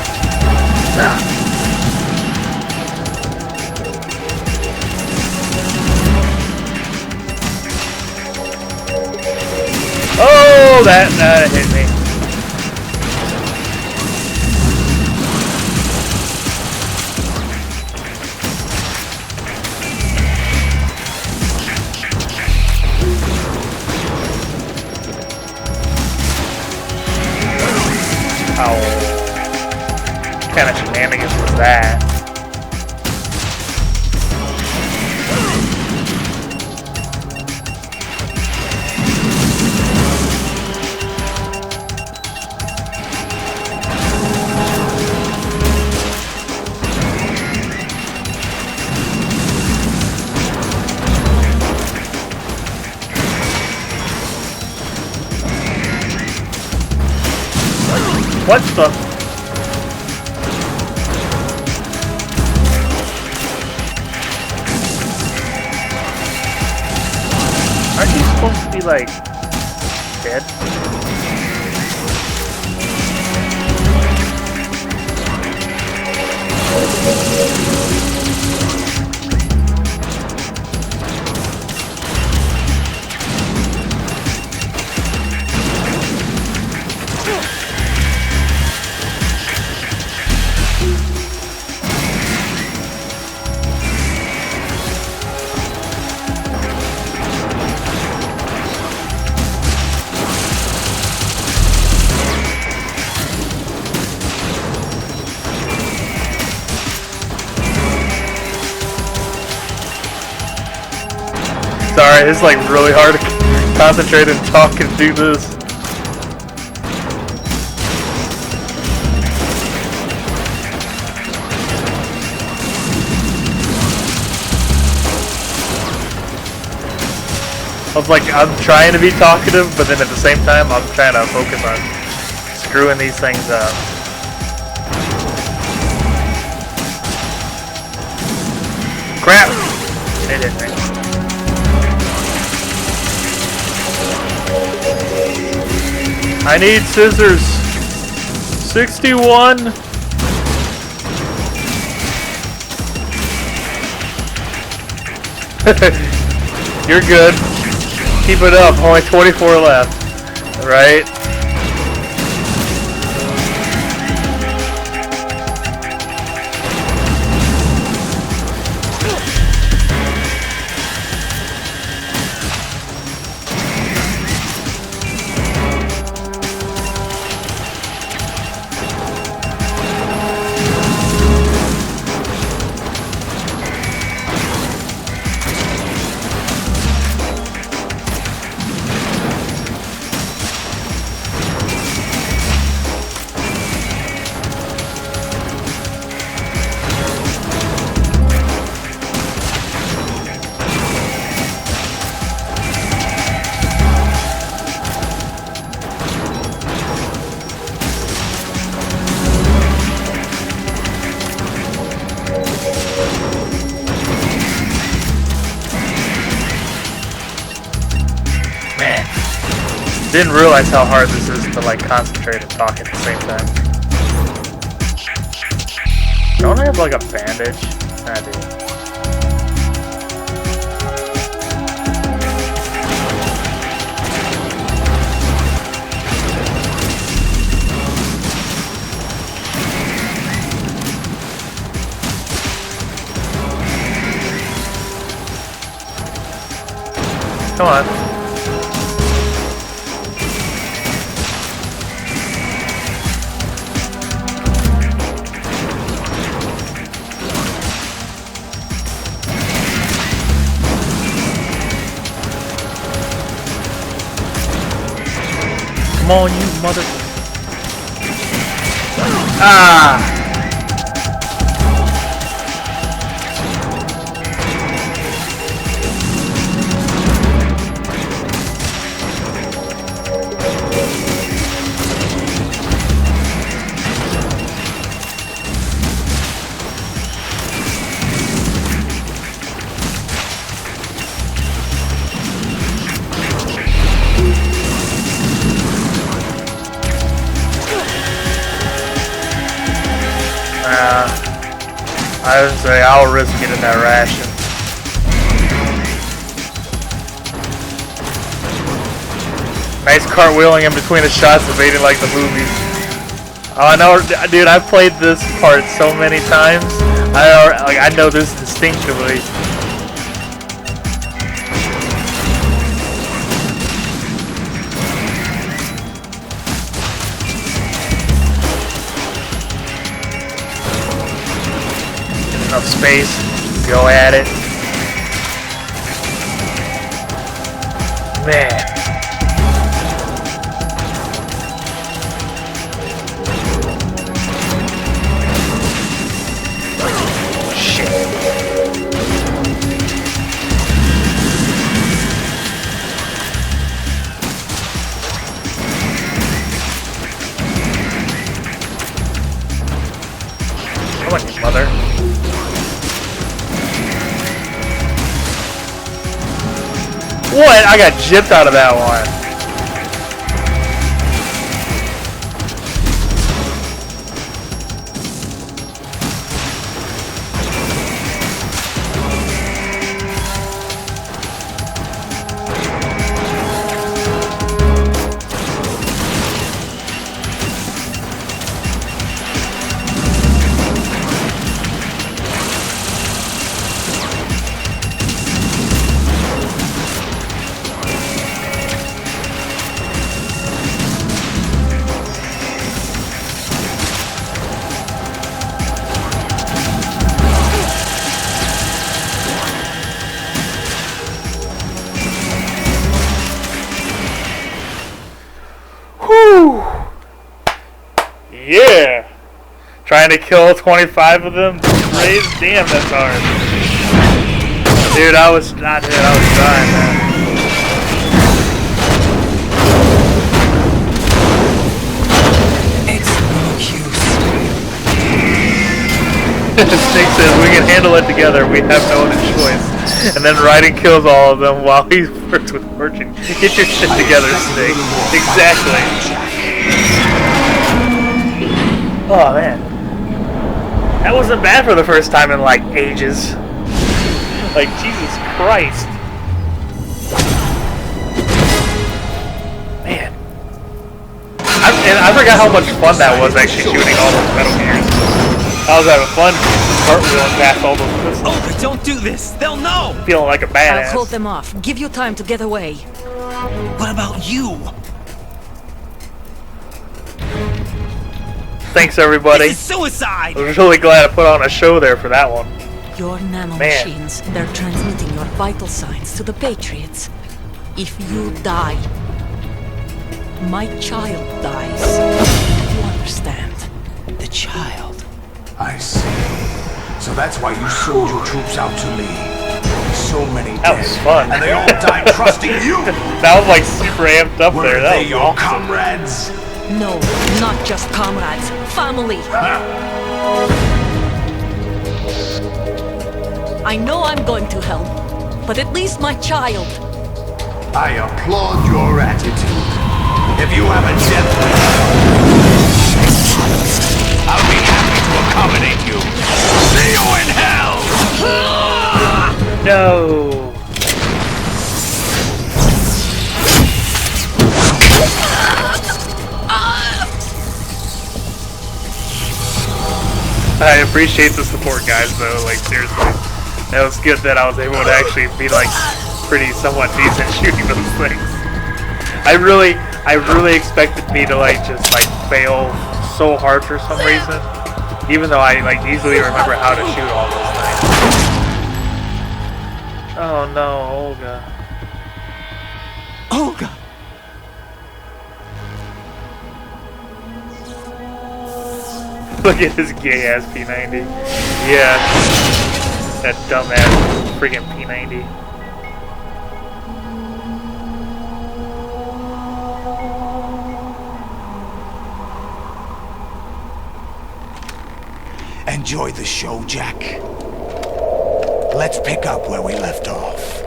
Ah. Oh, that hit me. Ow. What kind of shenanigans was that? What the? Aren't you supposed to be like dead? Sorry, it's like really hard to concentrate and talk and do this. I was like, I'm trying to be talkative, but then at the same time, I'm trying to focus on screwing these things up. Crap! It hit me. I need scissors. 61. You're good. Keep it up. Only 24 left. Right? Didn't realize how hard this is to like concentrate and talk at the same time. Don't I have like a bandage? I do. Come on. Come on, you mother... Ah! I would say I'll risk getting that ration. Nice cartwheeling in between the shots, evading like the movies. Oh, I know, dude. I've played this part so many times. I know this instinctively. Enough space, go at it. Man. Shit. Come on, you mother. What? I got gypped out of that one. Yeah! Trying to kill 25 of them? Raise? Damn, that's hard. Dude, I was dying, man. Snake says, we can handle it together, we have no other choice. And then Raiden kills all of them while he works with Fortune. Get your shit together, Snake. Exactly. Oh man, that wasn't bad for the first time in like ages. Like Jesus Christ, man. I forgot how much fun that was actually shooting all those Metal Gears. I was having fun cartwheeling past all those pistols. Oh, don't do this! They'll know! Feeling like a badass. I'll hold them off. Give you time to get away. What about you? Thanks everybody. This is suicide! I was really glad I put on a show there for that one. Your nanomachines, they're transmitting your vital signs to the Patriots. If you die, my child dies. You understand? The child. I see. So that's why you sold your troops out to me. So many That dead, was fun. and they all died trusting you. That was like super amped up Were there. That they was your awesome. comrades? No, not just comrades. Family. I know I'm going to hell, but at least my child. I applaud your attitude. If you have a death wish, I'll be happy to accommodate you. See you in hell! No. I appreciate the support, guys, though, like, seriously. That was good that I was able to actually be, like, pretty somewhat decent shooting those things. I really expected me to, like, just, like, fail so hard for some reason. Even though I, like, easily remember how to shoot all those things. Oh, no, Olga. Olga! Look at this gay-ass P90. Yeah. That dumbass friggin' P90. Enjoy the show, Jack. Let's pick up where we left off.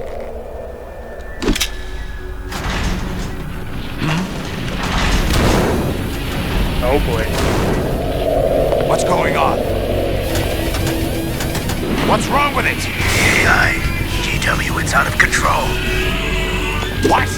Oh boy. What's going on? What's wrong with it? AI. GW, it's out of control. What?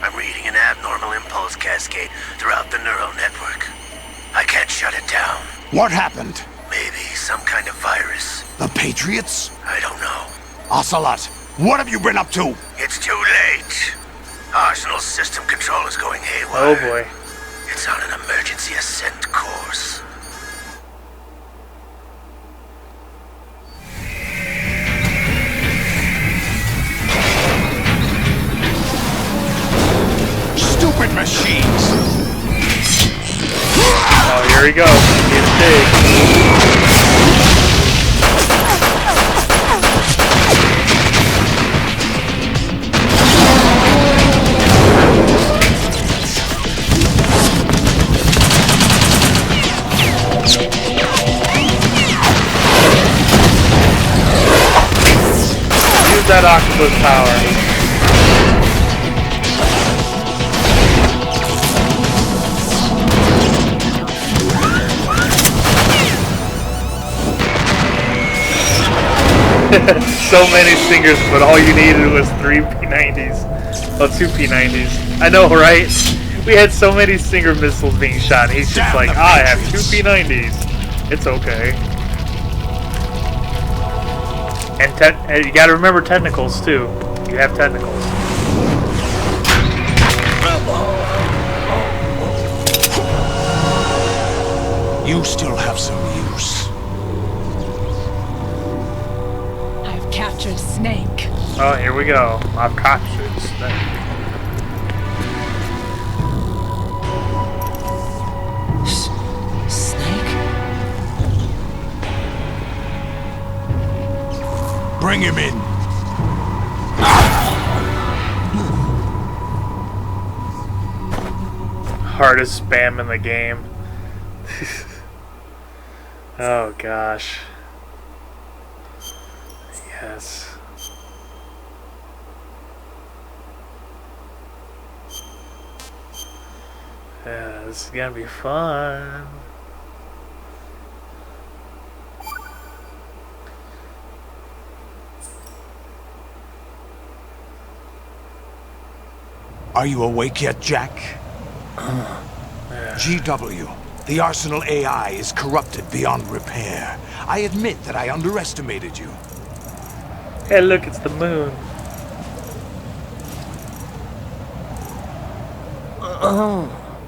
I'm reading an abnormal impulse cascade throughout the neural network. I can't shut it down. What happened? Maybe some kind of virus. The Patriots? I don't know. Ocelot, what have you been up to? It's too late. Arsenal's system control is going haywire. Oh boy. It's on an emergency ascent course. Stupid machines! Oh, here we go. Getting big. Use that octopus power. So many stingers, but all you needed was 3 P90s. Oh, 2 P90s. I know, right? We had so many stinger missiles being shot. He's just Damn like, the I have 2 Patriots." P90s. It's okay. And you gotta remember technicals, too. You have technicals. You still have some use. I've captured Snake. Oh, here we go. I've captured Snake. Snake? Bring him in. Hardest spam in the game. Oh gosh. Yes. Yeah, this is gonna be fun. Are you awake yet, Jack? GW, the Arsenal AI is corrupted beyond repair. I admit that I underestimated you. Hey, look, it's the moon.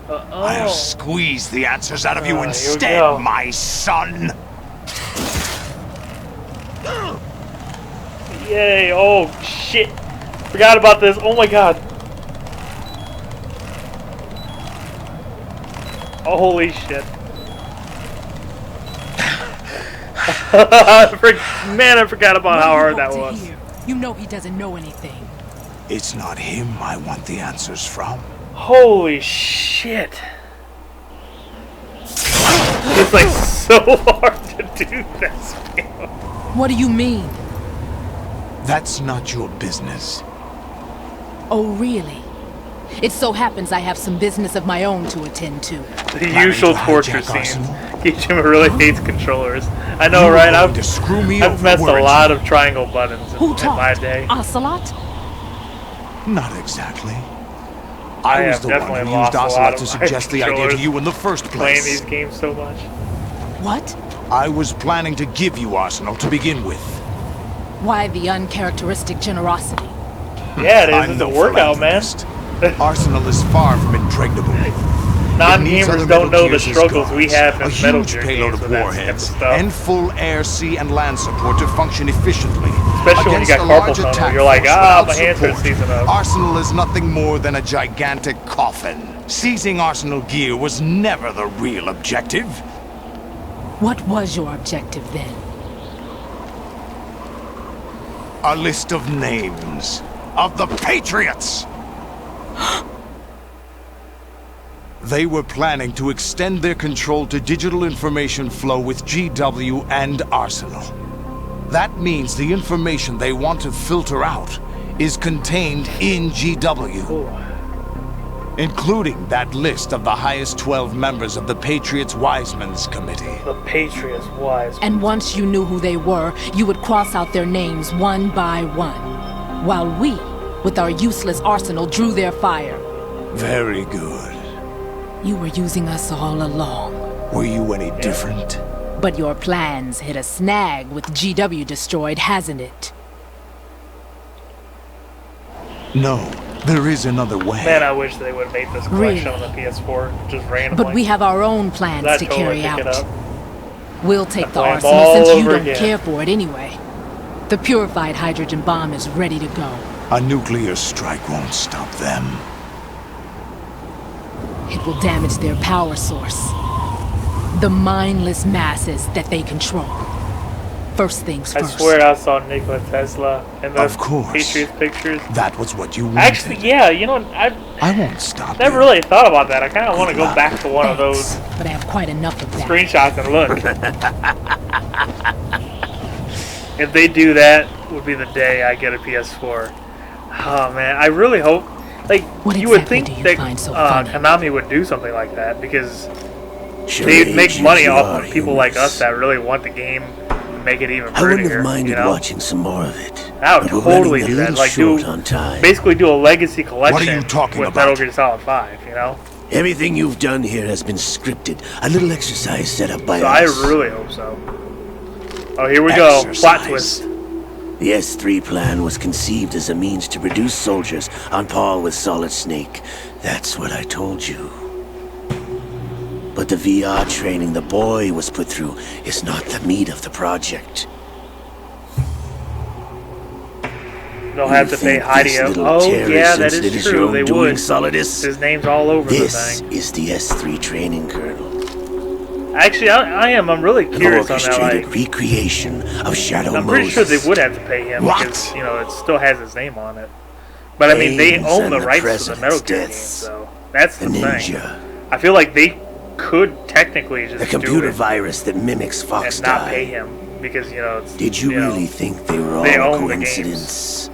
I'll squeeze the answers out of you Here we instead, go. my son. Yay! Oh shit! Forgot about this. Oh my god! Holy shit! Man, I forgot about how hard that was. Hear? You know he doesn't know anything. It's not him I want the answers from. Holy shit! It's like so hard to do this. What do you mean? That's not your business. Oh, really? It so happens I have some business of my own to attend to. The usual to torture hijack scenes. Arsenal? Kichima really hates controllers. I know, You right? were going to screw me I've over, messed a weren't lot you? of triangle buttons Who in my talked? day. Ocelot? Not exactly. I I was have the one definitely who used lost a lot Ocelot of to my suggest the idea to controllers you in the first Playing place. these games so much. What? I was planning to give you Arsenal to begin with. Why the uncharacteristic generosity? Yeah, it is. I'm It's no a workout, man. philanthropist. Arsenal is far from impregnable. It needs other Non-gamers don't know Metal the Gears as struggles we guards, have a in Metal huge Gear payload games of with that warheads, type of stuff. and full air, sea, and land support to function efficiently. Especially when you Against got a carpal large tunnel, attack you're like, force ah, without my hands are support, seizing up. Arsenal is nothing more than a gigantic coffin. Seizing Arsenal Gear was never the real objective. What was your objective then? A list of names. of the Patriots! They were planning to extend their control to digital information flow with GW and Arsenal. That means the information they want to filter out is contained in GW. Including that list of the highest 12 members of the Patriots Wiseman's Committee. The Patriots Wiseman. And once you knew who they were, you would cross out their names one by one. While we, with our useless arsenal, drew their fire. Very good. You were using us all along. Were you any different? But your plans hit a snag with GW destroyed, hasn't it? No, there is another way. Man, I wish they would have made this collection on the PS4, just randomly. But we have our own plans to carry out. We'll take the play 'em arsenal all since you over don't again. care for it anyway. The purified hydrogen bomb is ready to go. A nuclear strike won't stop them. It will damage their power source. The mindless masses that they control. First things I first. swear I saw Nikola Tesla in those Of course. Patriots pictures. That was what you wanted. Actually, yeah, you know, I won't stop never really thought about that. I kind of want to go back to one of those But I have quite enough of that. screenshots and look. If they do that, would be the day I get a PS4. Oh man, I really hope. Like, What you would exactly think do you that find so funny? Konami would do something like that because Sure they make age money you off are, of people like us that really want the game and make it even I wouldn't prettier. have minded you know? watching some more of it. I would but we're totally running do a that. little Like, short do on time. basically do a legacy collection you talking with about? Metal Gear Solid 5. You know, Everything you've done here has been scripted. A little exercise set up by so I us. really hope so. Oh, here we go. Plot Exercise. twist. The S3 plan was conceived as a means to produce soldiers on par with Solid Snake. That's what I told you. But the VR training the boy was put through is not the meat of the project. They'll have to pay Heidi up. Oh, yeah, that is true. They would. Solidus. His name's all over the This thing. is the S3 training kernel. Actually, I am. I'm really An curious on that. orchestrated Like, recreation of Shadow I'm pretty sure Moses. they would have to pay him What? because you know it still has his name on it. But I mean, they Ames own and the the rights to the President's Metal Gear games, deaths. so that's The the thing. ninja. I feel like they could technically just A computer do it virus that mimics Fox and not Die. pay him because you know it's. Did you know, really think they were all they a own the coincidence?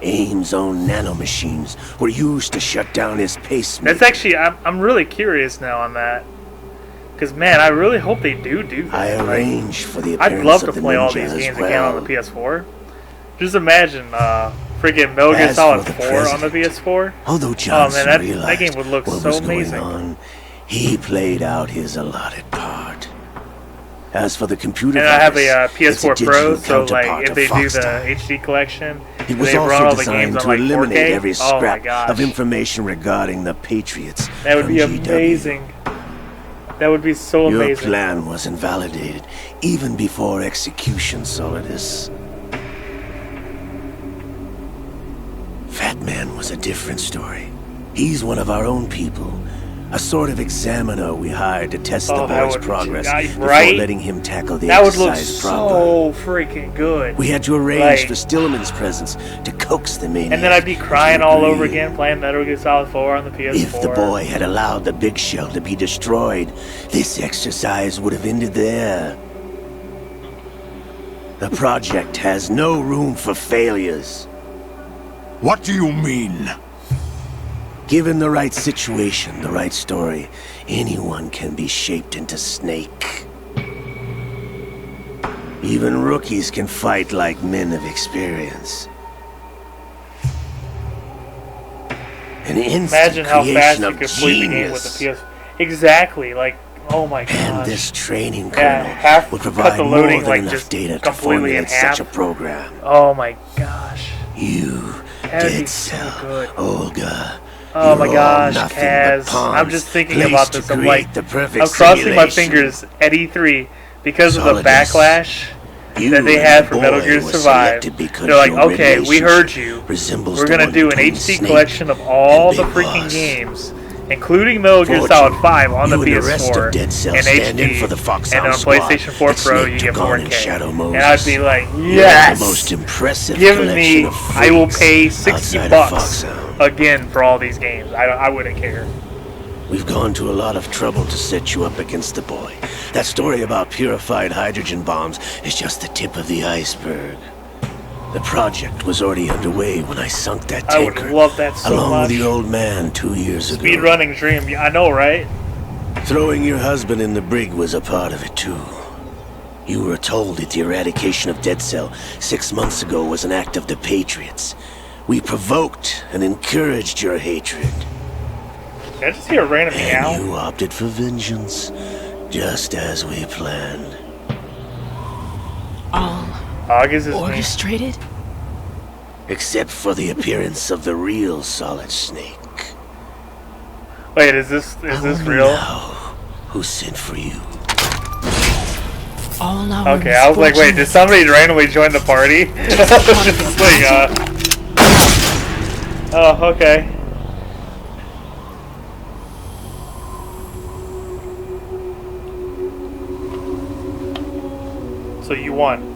Ames' own nanomachines were used to shut down his pacemaker. That's actually. I'm really curious now on that. Because man, I really hope they do that. I Like, arranged for the appearance I'd love to of the play all ninja these as games well. again on the PS4. Just imagine, freaking Metal Gear As Solid for the 4 on the PS4. Although Oh Johnson man, that realized game would look what so was going amazing. on, he played out his allotted part. As for the computer And I have a virus, PS4 it's a Pro, digital so like counterpart if of they do Fox the Die. HD collection, It was they run also all the designed games on to like eliminate 4K. every Oh my scrap gosh, of information regarding the Patriots. that would from be GW. amazing. That would be so Your amazing. plan was invalidated even before execution, Solidus. Fat Man was a different story. He's one of our own people. A sort of examiner we hired to test the Oh, that boy's would be- progress before right? letting him tackle the That would look exercise proper. so freaking good. We had to arrange Like- for Stillman's presence to coax the maniac. And then I'd be crying to all over agree. again playing Metal Gear Solid 4 on the PS4. If the boy had allowed the big shell to be destroyed, this exercise would have ended there. The project has no room for failures. What do you mean? Given the right situation, the right story, anyone can be shaped into Snake. Even rookies can fight like men of experience. An instant Imagine how creation fast you of could complete the game with genius. the PS. Exactly, like, oh my And gosh. this training Yeah, kernel half would cut provide the more loading, than like, enough just data to completely in formulate such a half. program. Oh my gosh. You, That'd be Dead so Cell, good. Olga. Oh my you're all gosh, nothing Kaz. but pawns I'm just thinking placed about to this. I'm create like, the perfect I'm crossing my simulation. fingers at E3 because of the Solidus, backlash you that they and had the for Metal boy Gear were Survive. selected because They're like, your okay, we heard relationship you. resembles We're the gonna one do an between HD Snake collection of all and the Big freaking Boss. games, including Metal Gear Solid 5 on the you and the rest PS4 of Dead Cell in stand in HD, for the Foxhound and on Squad PlayStation 4 that Pro Snake you get took on in 4K. Shadow And I'd be like, You're yes! the most impressive Give collection me, of I will freaks pay 60 outside of bucks Foxhound. again for all these games. I wouldn't care. We've gone to a lot of trouble to set you up against the boy. That story about purified hydrogen bombs is just the tip of the iceberg. The project was already underway when I sunk that tanker. I would love that so along much. with the old man 2 years ago. Speedrunning dream, I know, right? Throwing your husband in the brig was a part of it too. You were told that the eradication of Dead Cell 6 months ago was an act of the Patriots. We provoked and encouraged your hatred. Did I just hear a random meow? And you opted for vengeance, just as we planned. August is orchestrated? Except for the appearance of the real Solid Snake. Wait, is this real? Know who sent for you? All I Okay, I was like, wait, did somebody randomly join the party? Just like, oh, okay. So you won.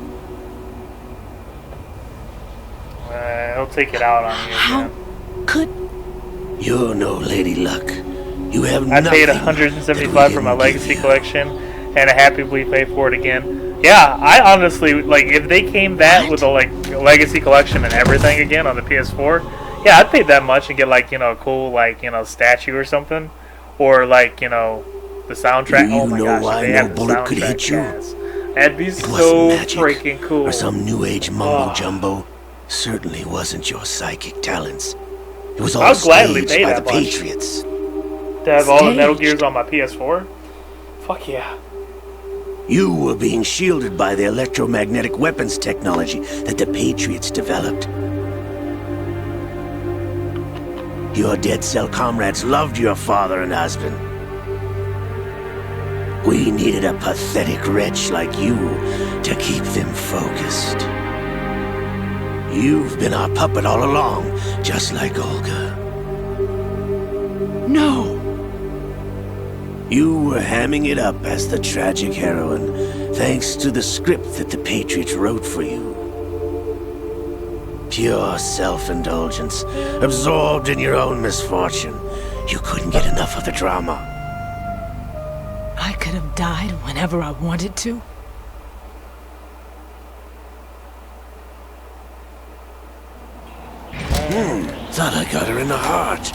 He'll take it out on you again. Could You're no Lady Luck. You have I nothing. paid $175 for my Legacy collection, and I happily pay for it again. Yeah, I honestly, like, if they came that with a, like, Legacy collection and everything again on the PS4, yeah, I'd pay that much and get, like, you know, a cool, like, you know, statue or something. Or, like, you know, the soundtrack. Oh my gosh, if they had the bullet could soundtrack, hit you? yes. That'd be It so wasn't magic freaking cool. or some new age mumbo jumbo. Certainly wasn't your psychic talents. It was all I'll gladly staged pay by that the much. Patriots. To have all the Metal Gears on my PS4? Fuck yeah. You were being shielded by the electromagnetic weapons technology that the Patriots developed. Your Dead Cell comrades loved your father and husband. We needed a pathetic wretch like you to keep them focused. You've been our puppet all along, just like Olga. No! You were hamming it up as the tragic heroine, thanks to the script that the Patriots wrote for you. Pure self-indulgence, absorbed in your own misfortune. You couldn't get enough of the drama. I could have died whenever I wanted to. Thought I got her in the heart.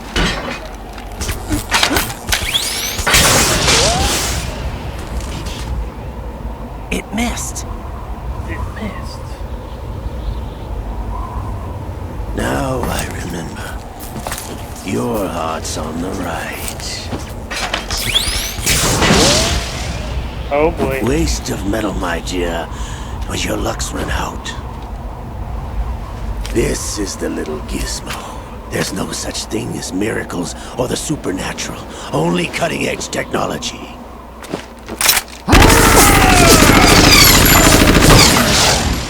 It missed. It missed. Now I remember. Your heart's on the right. Oh boy. Waste of metal, my dear, when your luck's run out. This is the little gizmo. There's no such thing as miracles or the supernatural. Only cutting-edge technology.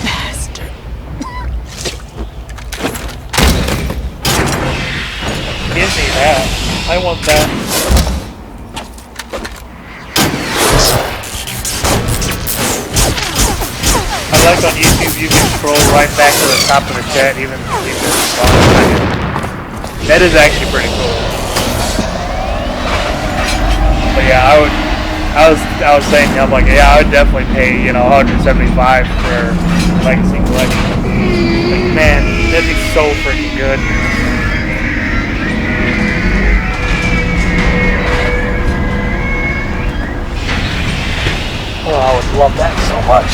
Bastard. Give me that. I want that. I like on YouTube you can scroll right back to the top of the chat even if it's long as I can. That is actually pretty cool. But yeah, I was saying, I'm like, yeah, I would definitely pay, you know, $175 for Legacy Collection. Like, man, that'd be so freaking good. Oh, I would love that so much.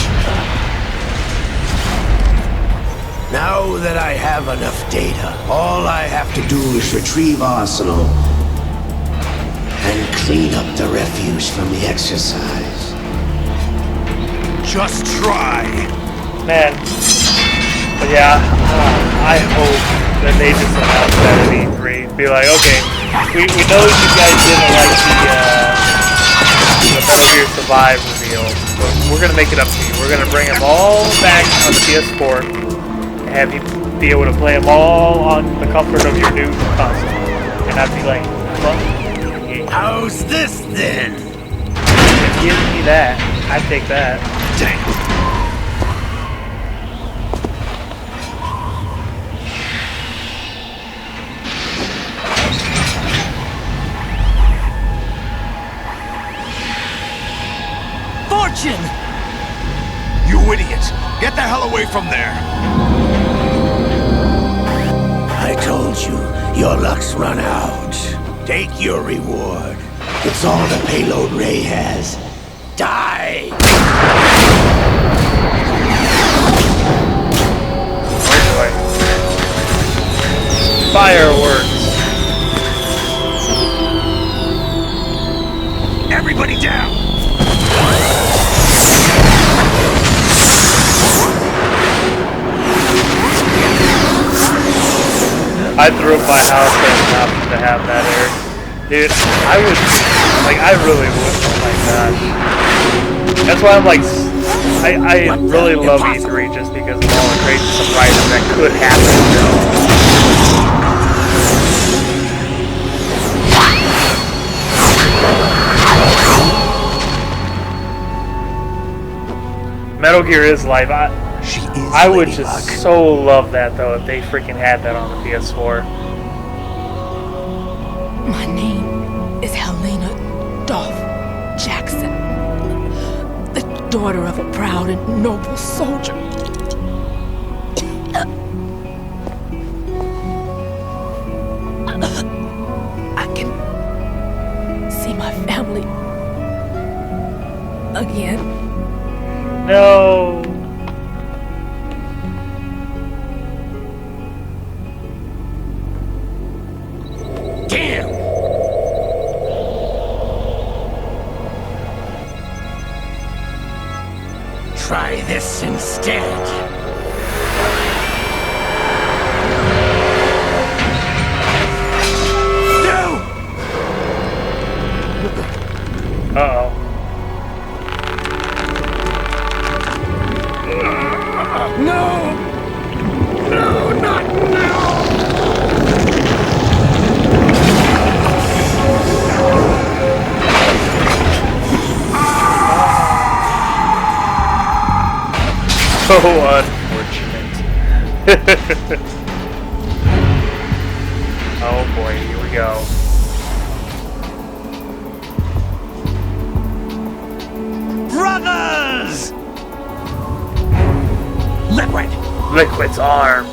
Now that I have enough data, all I have to do is retrieve Arsenal and clean up the refuse from the exercise. Just try. Man. But yeah, I hope that they just announce that at E3. Be like, okay, we know you guys didn't like the Metal Gear Survive reveal, but we're gonna make it up to you. We're gonna bring them all back on the PS4. Have you be able to play them all on the comfort of your new console, and I'd be like, well, How's this then? Give me that. I take that. Damn. Fortune! You idiot! Get the hell away from there! I told you, your luck's run out. Take your reward. It's all the payload Ray has. Die! Fireworks. Everybody down! I threw up my house to have that air. Dude, I would, like, I really would. Oh my gosh. That's why I'm like, I really love E3 just because of all the crazy surprises that could happen, you know? Metal Gear is live. I would just so love that though if they freaking had that on the PS4. My name is Helena Dolph Jackson, the daughter of a proud and noble soldier. I can see my family again. No. Damn! Try this instead. No! Uh-oh. No! No, not now! So unfortunate. Oh boy, here we go. Brothers! Liquid! Liquid's arm.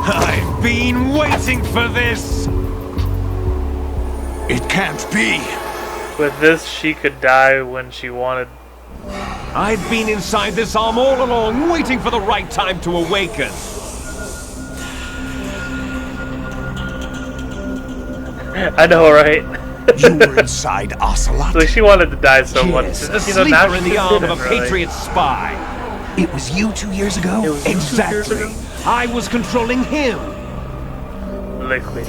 I've been waiting for this! It can't be! With this, she could die when she wanted. I've been inside this arm all along, waiting for the right time to awaken. I know, right? You were inside Ocelot. Like she wanted to die so much. Yes, Just, a you know, now sleeper in she the just arm of a didn't, really. Patriot spy. It was you 2 years ago? It was you 2 years Exactly. ago? I was controlling him. Liquid.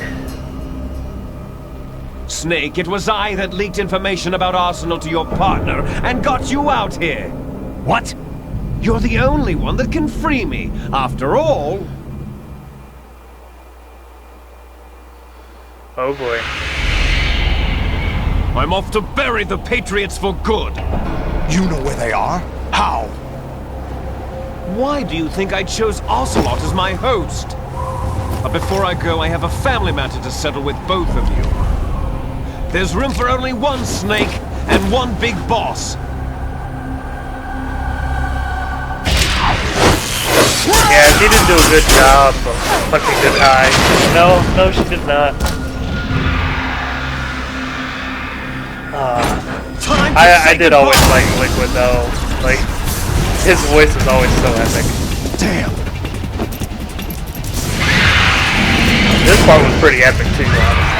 Snake, it was I that leaked information about Arsenal to your partner and got you out here. What? You're the only one that can free me. After all... Oh boy. I'm off to bury the Patriots for good. You know where they are? How? Why do you think I chose Ocelot as my host? But before I go, I have a family matter to settle with both of you. There's room for only one Snake and one big boss. Yeah, she didn't do a good job of punching this high. No, she did not. I did always like Liquid though. Like, his voice is always so epic. Damn. This part was pretty epic too, honestly.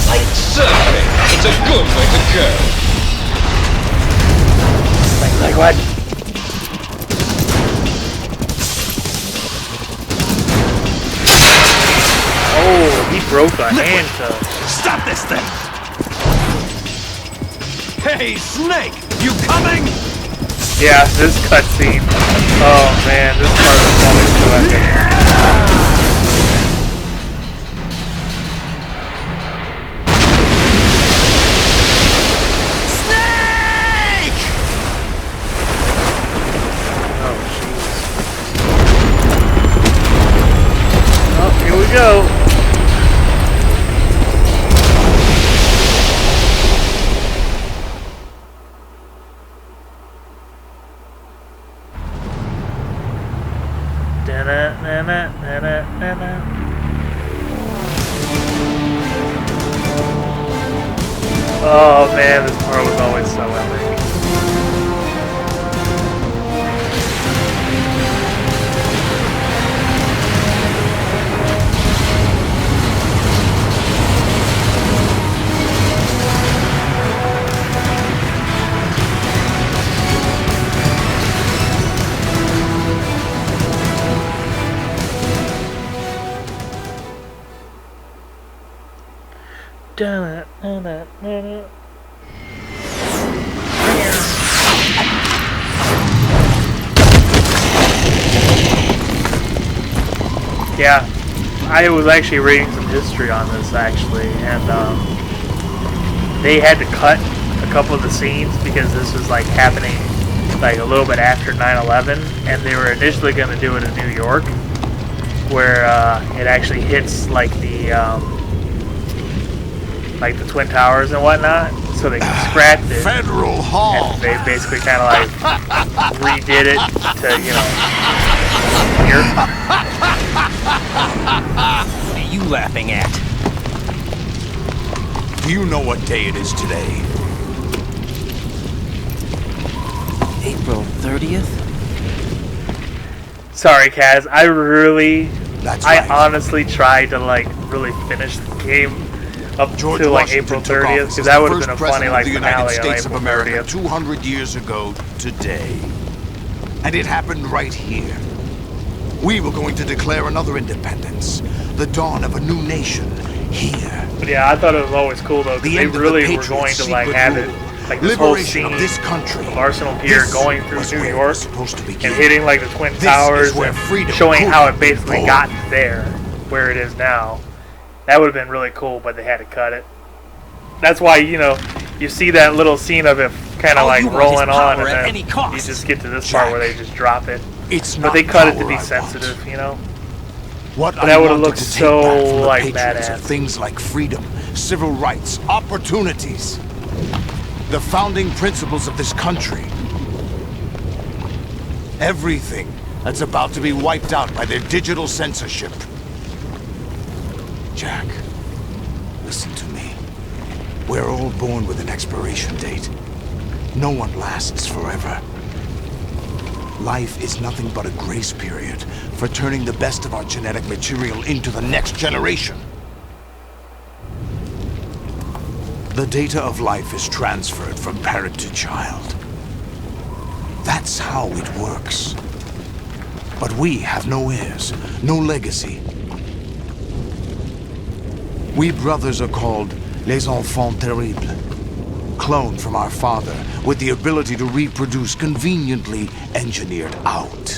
Light surfing. It's a good way to go. Like what? Oh, he broke a handcuff. Stop this thing! Hey, Snake! You coming? Yeah, this cutscene. Oh man, this part was always so epic. Here we go. Oh man, this part was always so epic. Yeah, I was actually reading some history on this actually, and they had to cut a couple of the scenes because this was like happening like a little bit after 9/11, and they were initially going to do it in New York, where it actually hits like the Twin Towers and whatnot, so they scrapped it. Federal Hall. And they basically kind of like redid it to, you know, here. What are you laughing at? Do you know what day it is today? April 30th? Sorry, Kaz. I really, That's right. honestly tried to like really finish the game up George to like Washington April took 30th, office because as that the would have first been a president funny of like the United finale on States of April America 30th. 200 years ago today. And it happened right here. We were going to declare another independence, the dawn of a new nation here. But yeah, I thought it was always cool though, because The they end of the really were Patriots' going to like secret have rule. it like this whole Liberation scene of this country. of Arsenal Gear This going through was New where it York was supposed to begin. and hitting like the Twin This Towers is where and freedom showing could how it be basically born. got there, where it is now. That would have been really cool, but they had to cut it. That's why, you know, you see that little scene of it kind of All like you want rolling is on, power and at then any cost. you just get to this Jack, part where they just drop it. It's But not they cut it to power be I sensitive, want. you know. What But I that would've wanted looked to take so, back from the like, Patriots are badass. things like freedom, civil rights, opportunities, the founding principles of this country. Everything that's about to be wiped out by their digital censorship. Jack, listen to me. We're all born with an expiration date. No one lasts forever. Life is nothing but a grace period for turning the best of our genetic material into the next generation. The data of life is transferred from parent to child. That's how it works. But we have no heirs, no legacy. We brothers are called les enfants terribles. Cloned from our father, with the ability to reproduce conveniently engineered out.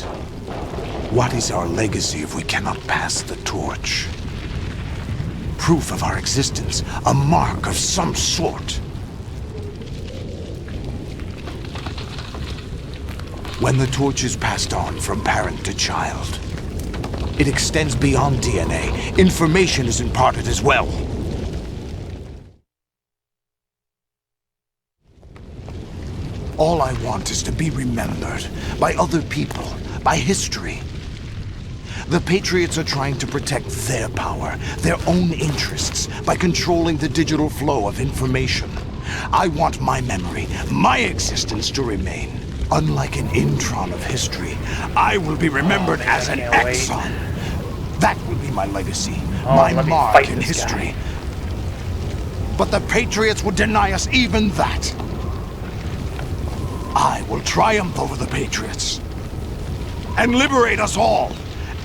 What is our legacy if we cannot pass the torch? Proof of our existence, a mark of some sort. When the torch is passed on from parent to child, it extends beyond DNA. Information is imparted as well. All I want is to be remembered by other people, by history. The Patriots are trying to protect their power, their own interests, by controlling the digital flow of information. I want my memory, my existence to remain. Unlike an intron of history, I will be remembered as an exon. That will be my legacy, my mark in history. But the Patriots would deny us even that. I will triumph over the Patriots and liberate us all,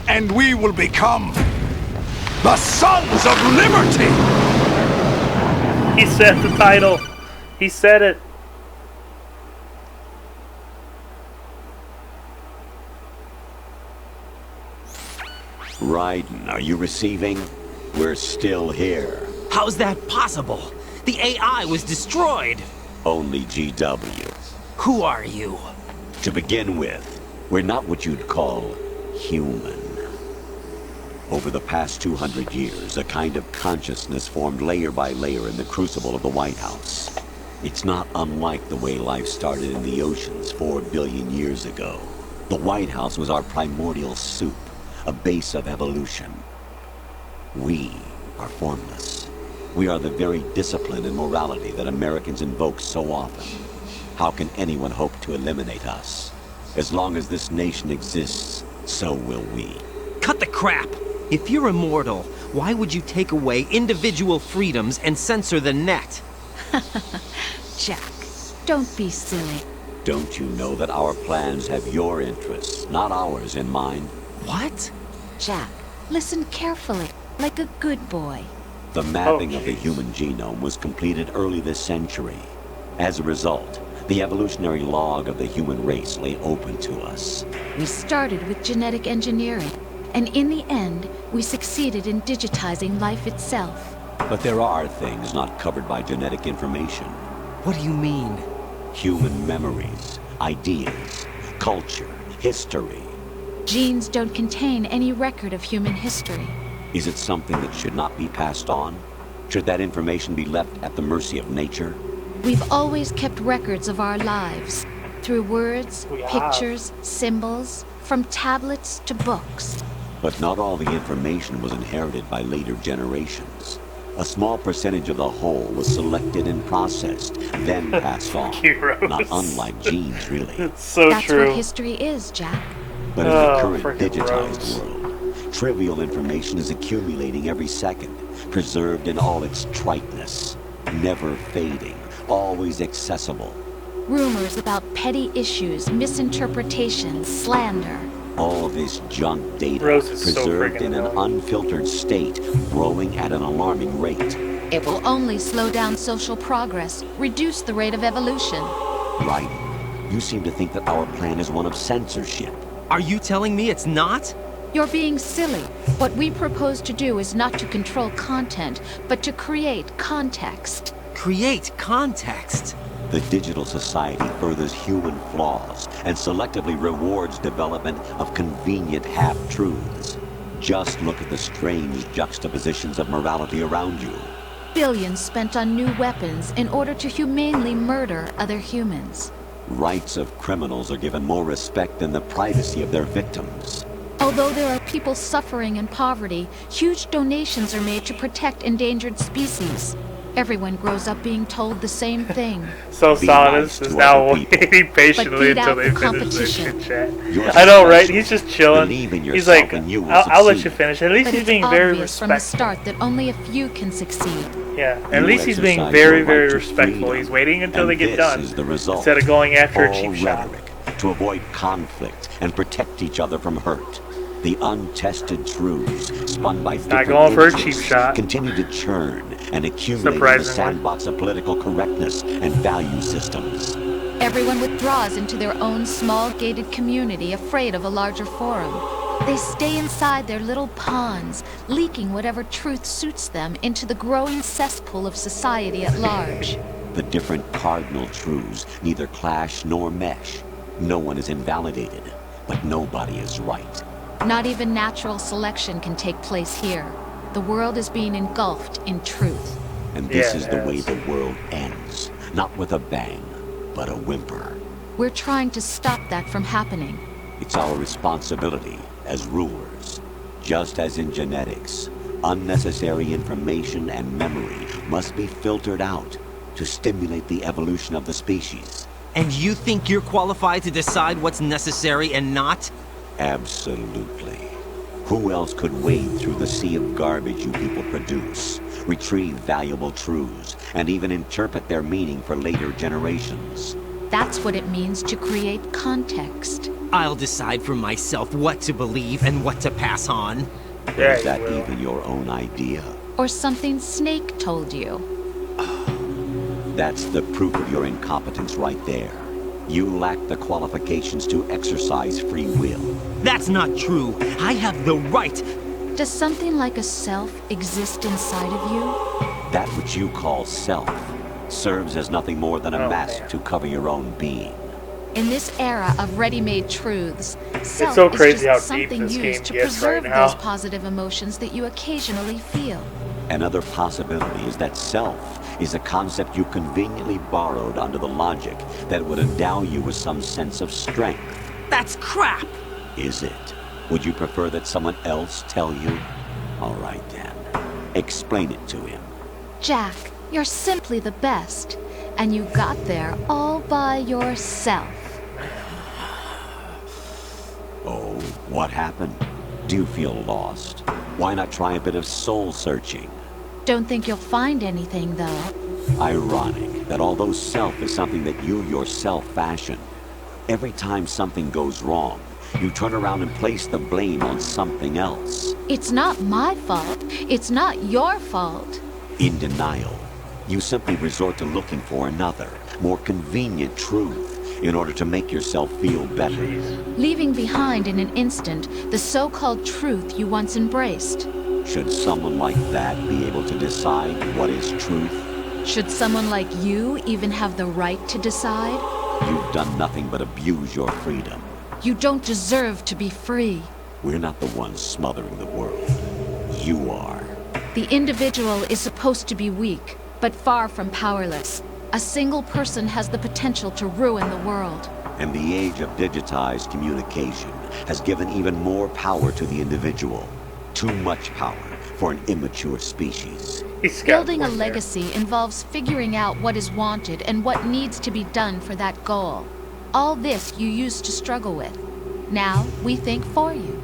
and we will become the Sons of Liberty! He said the title. He said it. Raiden, are you receiving? We're still here. How's that possible? The AI was destroyed. Only GW. Who are you? To begin with, we're not what you'd call human. Over the past 200 years, a kind of consciousness formed layer by layer in the crucible of the White House. It's not unlike the way life started in the oceans 4 billion years ago. The White House was our primordial soup, a base of evolution. We are formless. We are the very discipline and morality that Americans invoke so often. How can anyone hope to eliminate us? As long as this nation exists, so will we. Cut the crap! If you're immortal, why would you take away individual freedoms and censor the net? Jack, don't be silly. Don't you know that our plans have your interests, not ours, in mind? What? Jack, listen carefully, like a good boy. The mapping of the human genome was completed early this century. As a result, the evolutionary log of the human race lay open to us. We started with genetic engineering, and in the end, we succeeded in digitizing life itself. But there are things not covered by genetic information. What do you mean? Human memories, ideas, culture, history. Genes don't contain any record of human history. Is it something that should not be passed on? Should that information be left at the mercy of nature? We've always kept records of our lives, through words, pictures, symbols, from tablets to books. But not all the information was inherited by later generations. A small percentage of the whole was selected and processed, then passed on. Not unlike genes, really. It's so That's true. what history is, Jack. But in the current digitized world, trivial information is accumulating every second, preserved in all its triteness, never fading, always accessible. Rumors about petty issues, misinterpretations, slander. All this junk data, Rose preserved in an unfiltered state, growing at an alarming rate. It will only slow down social progress, reduce the rate of evolution. Right. You seem to think that our plan is one of censorship. Are you telling me it's not? You're being silly. What we propose to do is not to control content, but to create context. Create context? The digital society furthers human flaws and selectively rewards development of convenient half-truths. Just look at the strange juxtapositions of morality around you. Billions spent on new weapons in order to humanely murder other humans. Rights of criminals are given more respect than the privacy of their victims. Although there are people suffering in poverty, huge donations are made to protect endangered species. Everyone grows up being told the same thing. So Solidus is now waiting patiently until they finish their chit chat. I know, right? He's just chilling. He's like, I'll let you finish. At least But he's being it's very obvious from the respectful. start that only a few can succeed. Yeah, at least he's being very, very respectful. He's waiting until they get done instead of going after a cheap shot. To avoid conflict and protect each other from hurt. The untested truths, spun by different going for a cheap interests, shot. continue to churn and accumulate in the sandbox of political correctness and value systems. Everyone withdraws into their own small gated community, afraid of a larger forum. They stay inside their little ponds, leaking whatever truth suits them into the growing cesspool of society at large. The different cardinal truths neither clash nor mesh. No one is invalidated, but nobody is right. Not even natural selection can take place here. The world is being engulfed in truth. And this is the way the world ends. Not with a bang, but a whimper. We're trying to stop that from happening. It's our responsibility as rulers. Just as in genetics, unnecessary information and memory must be filtered out to stimulate the evolution of the species. And you think you're qualified to decide what's necessary and not? Absolutely. Who else could wade through the sea of garbage you people produce, retrieve valuable truths, and even interpret their meaning for later generations? That's what it means to create context. I'll decide for myself what to believe and what to pass on. Is that even your own idea? Or something Snake told you. That's the proof of your incompetence right there. You lack the qualifications to exercise free will. That's not true. I have the right. Does something like a self exist inside of you? That which you call self serves as nothing more than a mask to cover your own being. In this era of ready-made truths, self so crazy is just how deep something this used game to gets preserve right now. those positive emotions that you occasionally feel. Another possibility is that self is a concept you conveniently borrowed under the logic that would endow you with some sense of strength. That's crap! Is it? Would you prefer that someone else tell you? All right then. Explain it to him. Jack, you're simply the best, and you got there all by yourself. Oh, what happened? Do you feel lost? Why not try a bit of soul searching? Don't think you'll find anything, though. Ironic that although self is something that you yourself fashioned, every time something goes wrong, you turn around and place the blame on something else. It's not my fault. It's not your fault. In denial, you simply resort to looking for another, more convenient truth in order to make yourself feel better. Leaving behind in an instant the so-called truth you once embraced. Should someone like that be able to decide what is truth? Should someone like you even have the right to decide? You've done nothing but abuse your freedom. You don't deserve to be free. We're not the ones smothering the world. You are. The individual is supposed to be weak, but far from powerless. A single person has the potential to ruin the world. And the age of digitized communication has given even more power to the individual. Too much power for an immature species. Building a legacy involves figuring out what is wanted and what needs to be done for that goal. All this you used to struggle with. Now we think for you.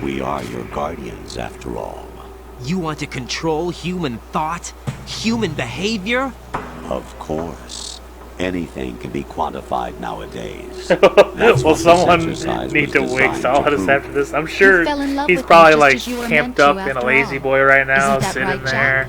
We are your guardians, after all. You want to control human thought? Human behavior? Of course. Anything can be quantified nowadays. Well, someone need to wake Solidus after this. I'm sure he's probably like camped up in a lazy boy right now, sitting there,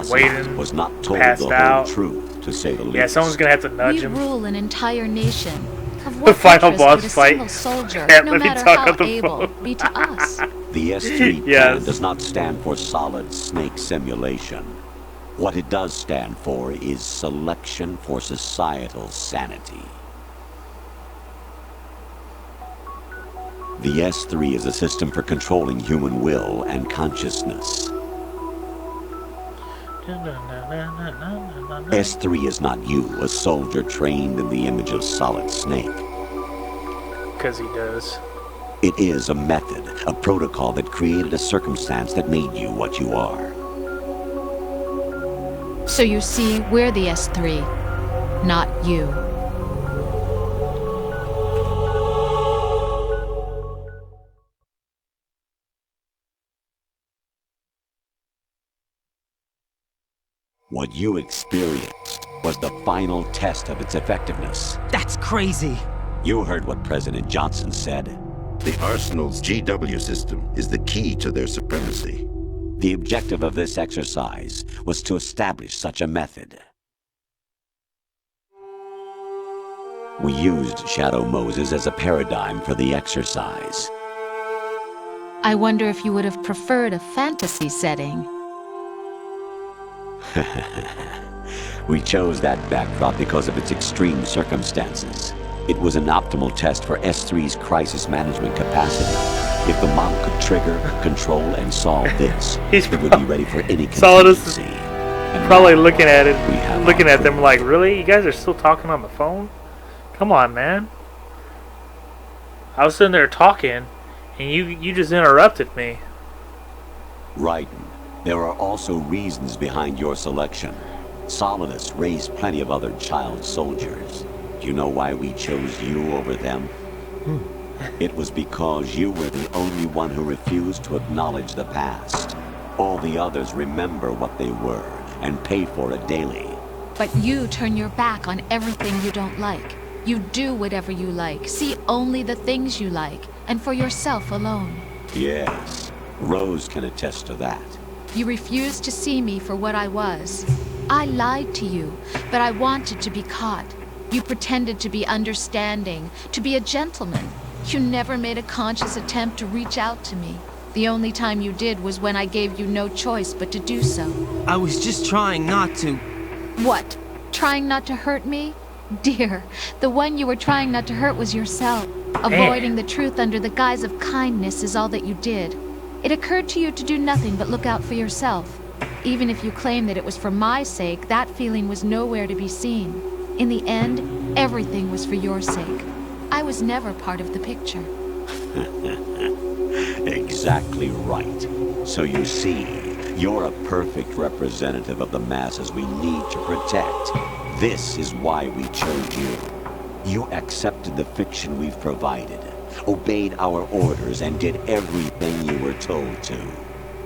waiting, was not told passed the whole out. truth, to say the least. Yeah, someone's gonna have to nudge We him. rule an entire nation. Of The what final interest boss would a fight. single soldier, Can't no let me matter talk how on the able, phone. be to us? The S3 Yes. plan does not stand for Solid Snake Simulation. What it does stand for is Selection for Societal Sanity. The S3 is a system for controlling human will and consciousness. S3 is not you, a soldier trained in the image of Solid Snake. Because he does. It is a method, a protocol that created a circumstance that made you what you are. So you see, we're the S3, not you. What you experienced was the final test of its effectiveness. That's crazy. You heard what President Johnson said. The Arsenal's GW system is the key to their supremacy. The objective of this exercise was to establish such a method. We used Shadow Moses as a paradigm for the exercise. I wonder if you would have preferred a fantasy setting. We chose that backdrop because of its extreme circumstances. It was an optimal test for S3's crisis management capacity. If the model could trigger, control, and solve this, it would be ready for any Solidus contingency. is probably looking at it, looking at them like, really? You guys are still talking on the phone? Come on, man. I was sitting there talking, and you just interrupted me. Right. There are also reasons behind your selection. Solidus raised plenty of other child soldiers. Do you know why we chose you over them? It was because you were the only one who refused to acknowledge the past. All the others remember what they were and pay for it daily. But you turn your back on everything you don't like. You do whatever you like, see only the things you like, and for yourself alone. Yes, Rose can attest to that. You refused to see me for what I was. I lied to you, but I wanted to be caught. You pretended to be understanding, to be a gentleman. You never made a conscious attempt to reach out to me. The only time you did was when I gave you no choice but to do so. I was just trying not to. What? Trying not to hurt me? Dear, the one you were trying not to hurt was yourself. Avoiding the truth under the guise of kindness is all that you did. It occurred to you to do nothing but look out for yourself. Even if you claim that it was for my sake, that feeling was nowhere to be seen. In the end, everything was for your sake. I was never part of the picture. Exactly right. So you see, you're a perfect representative of the masses we need to protect. This is why we chose you. You accepted the fiction we've provided, obeyed our orders, and did everything you were told to.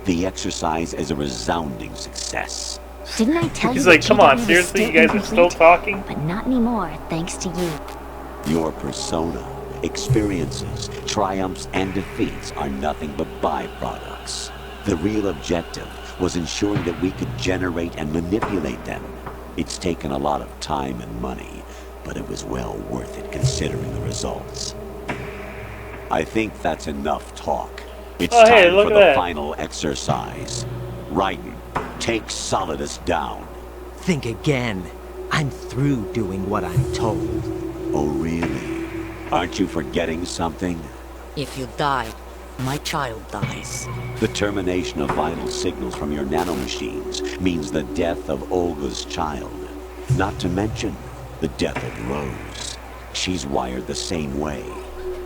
The exercise is a resounding success. Didn't I tell you? He's like, come on, seriously, you guys are still talking? But not anymore, thanks to you. Your persona, experiences, triumphs, and defeats are nothing but byproducts. The real objective was ensuring that we could generate and manipulate them. It's taken a lot of time and money, but it was well worth it considering the results. I think that's enough talk. It's time for the final exercise. Raiden, take Solidus down. Think again. I'm through doing what I'm told. Oh, really? Aren't you forgetting something? If you die, my child dies. The termination of vital signals from your nanomachines means the death of Olga's child. Not to mention the death of Rose. She's wired the same way.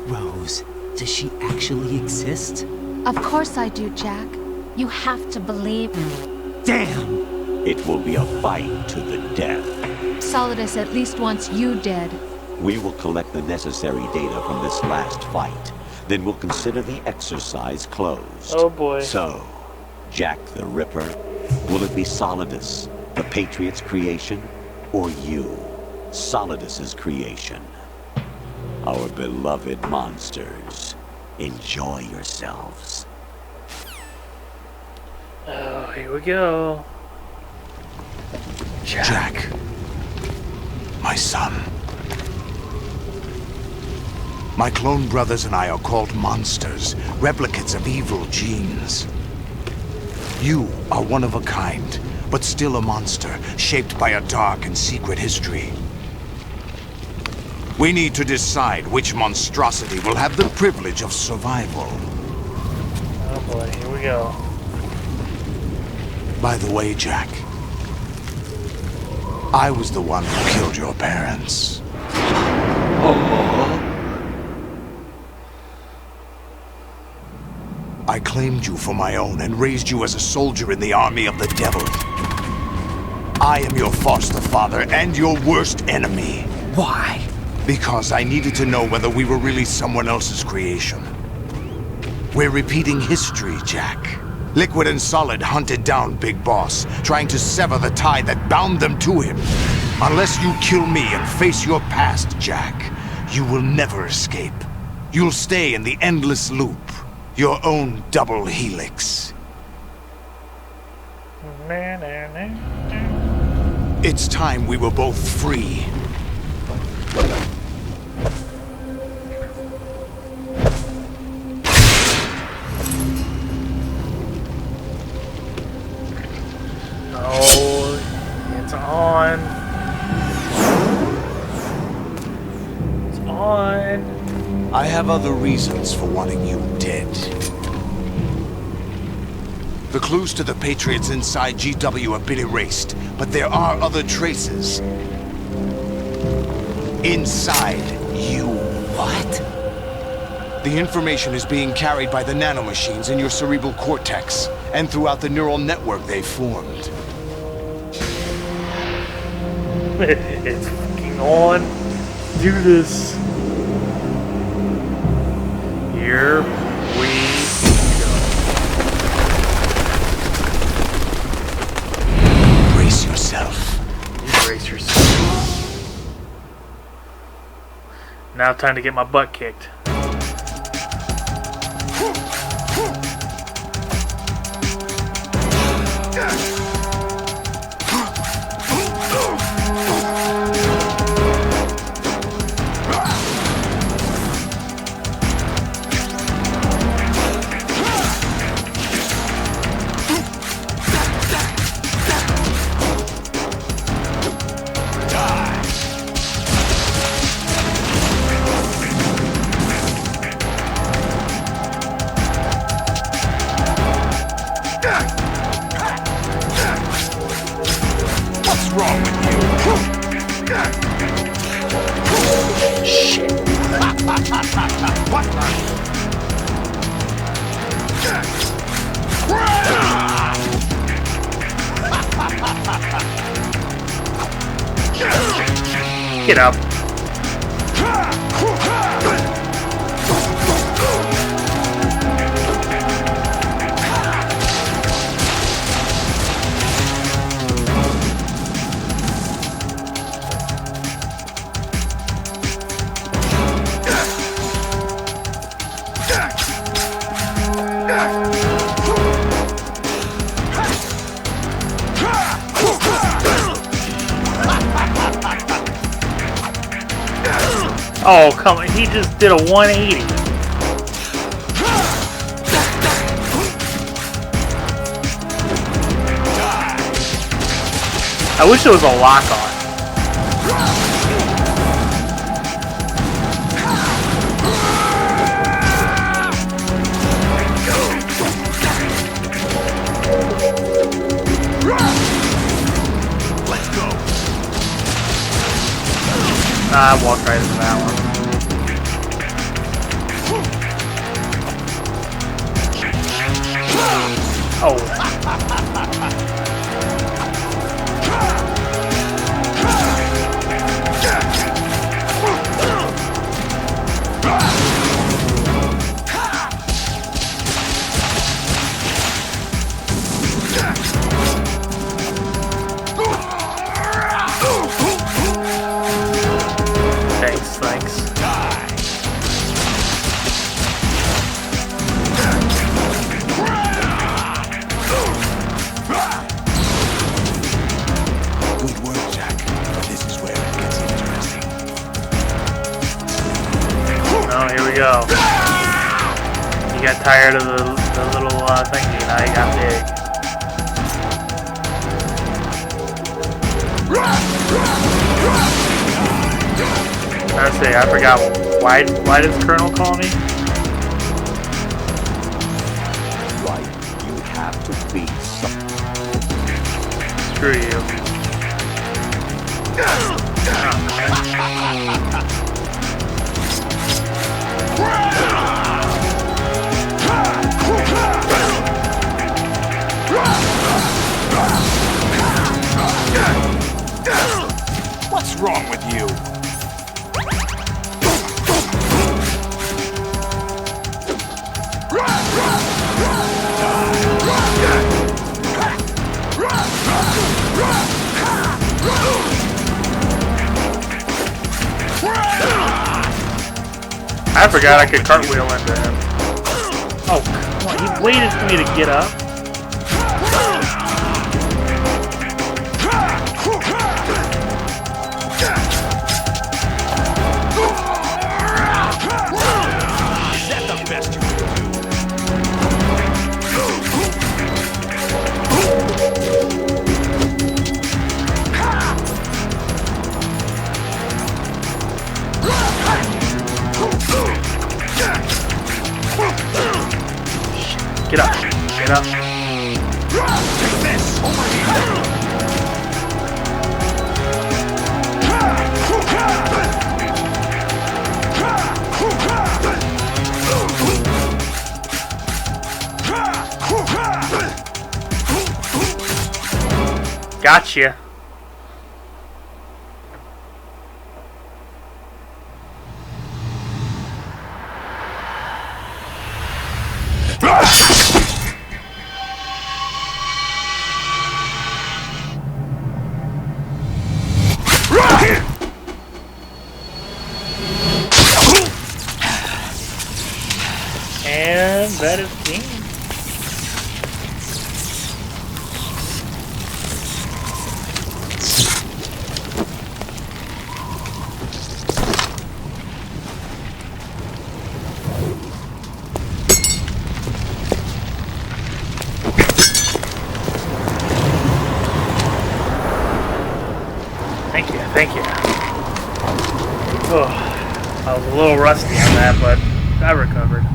Rose, does she actually exist? Of course I do, Jack. You have to believe me. Damn! It will be a fight to the death. Solidus at least wants you dead. We will collect the necessary data from this last fight. Then we'll consider the exercise closed. Oh boy. So, Jack the Ripper, will it be Solidus, the Patriot's creation, or you, Solidus's creation? Our beloved monsters, enjoy yourselves. Oh, here we go. Jack. My son. My clone brothers and I are called monsters, replicates of evil genes. You are one of a kind, but still a monster, shaped by a dark and secret history. We need to decide which monstrosity will have the privilege of survival. Oh boy, here we go. By the way, Jack, I was the one who killed your parents. I claimed you for my own and raised you as a soldier in the army of the devil. I am your foster father and your worst enemy. Why? Because I needed to know whether we were really someone else's creation. We're repeating history, Jack. Liquid and Solid hunted down Big Boss, trying to sever the tie that bound them to him. Unless you kill me and face your past, Jack, you will never escape. You'll stay in the endless loop. Your own double helix. It's time we were both free. Oh, it's on. It's on. I have other reasons for wanting you dead. The clues to the Patriots inside GW have been erased, but there are other traces. Inside you. What? The information is being carried by the nanomachines in your cerebral cortex, and throughout the neural network they formed. It's fucking on. Do this. Here we go. Brace yourself. You brace yourself. Now time to get my butt kicked. Get up. Oh, come on. He just did a 180. I wish there was a lock on. Let's go. I walked right into that one. Oh. Thanks. Good work, Jack. This is where it gets interesting. Oh, here we go. You got tired of the little thingy, now you got big. I say, I forgot. Why does Colonel call me? Right, you have to beat Screw you. What's wrong with you? I forgot I could cartwheel into him. Oh, come on. He waited for me to get up. Is that the best you can do? Get up. Get up. Take this! Over here! Gotcha. And that is game. Thank you. Oh, I was a little rusty on that, but I recovered.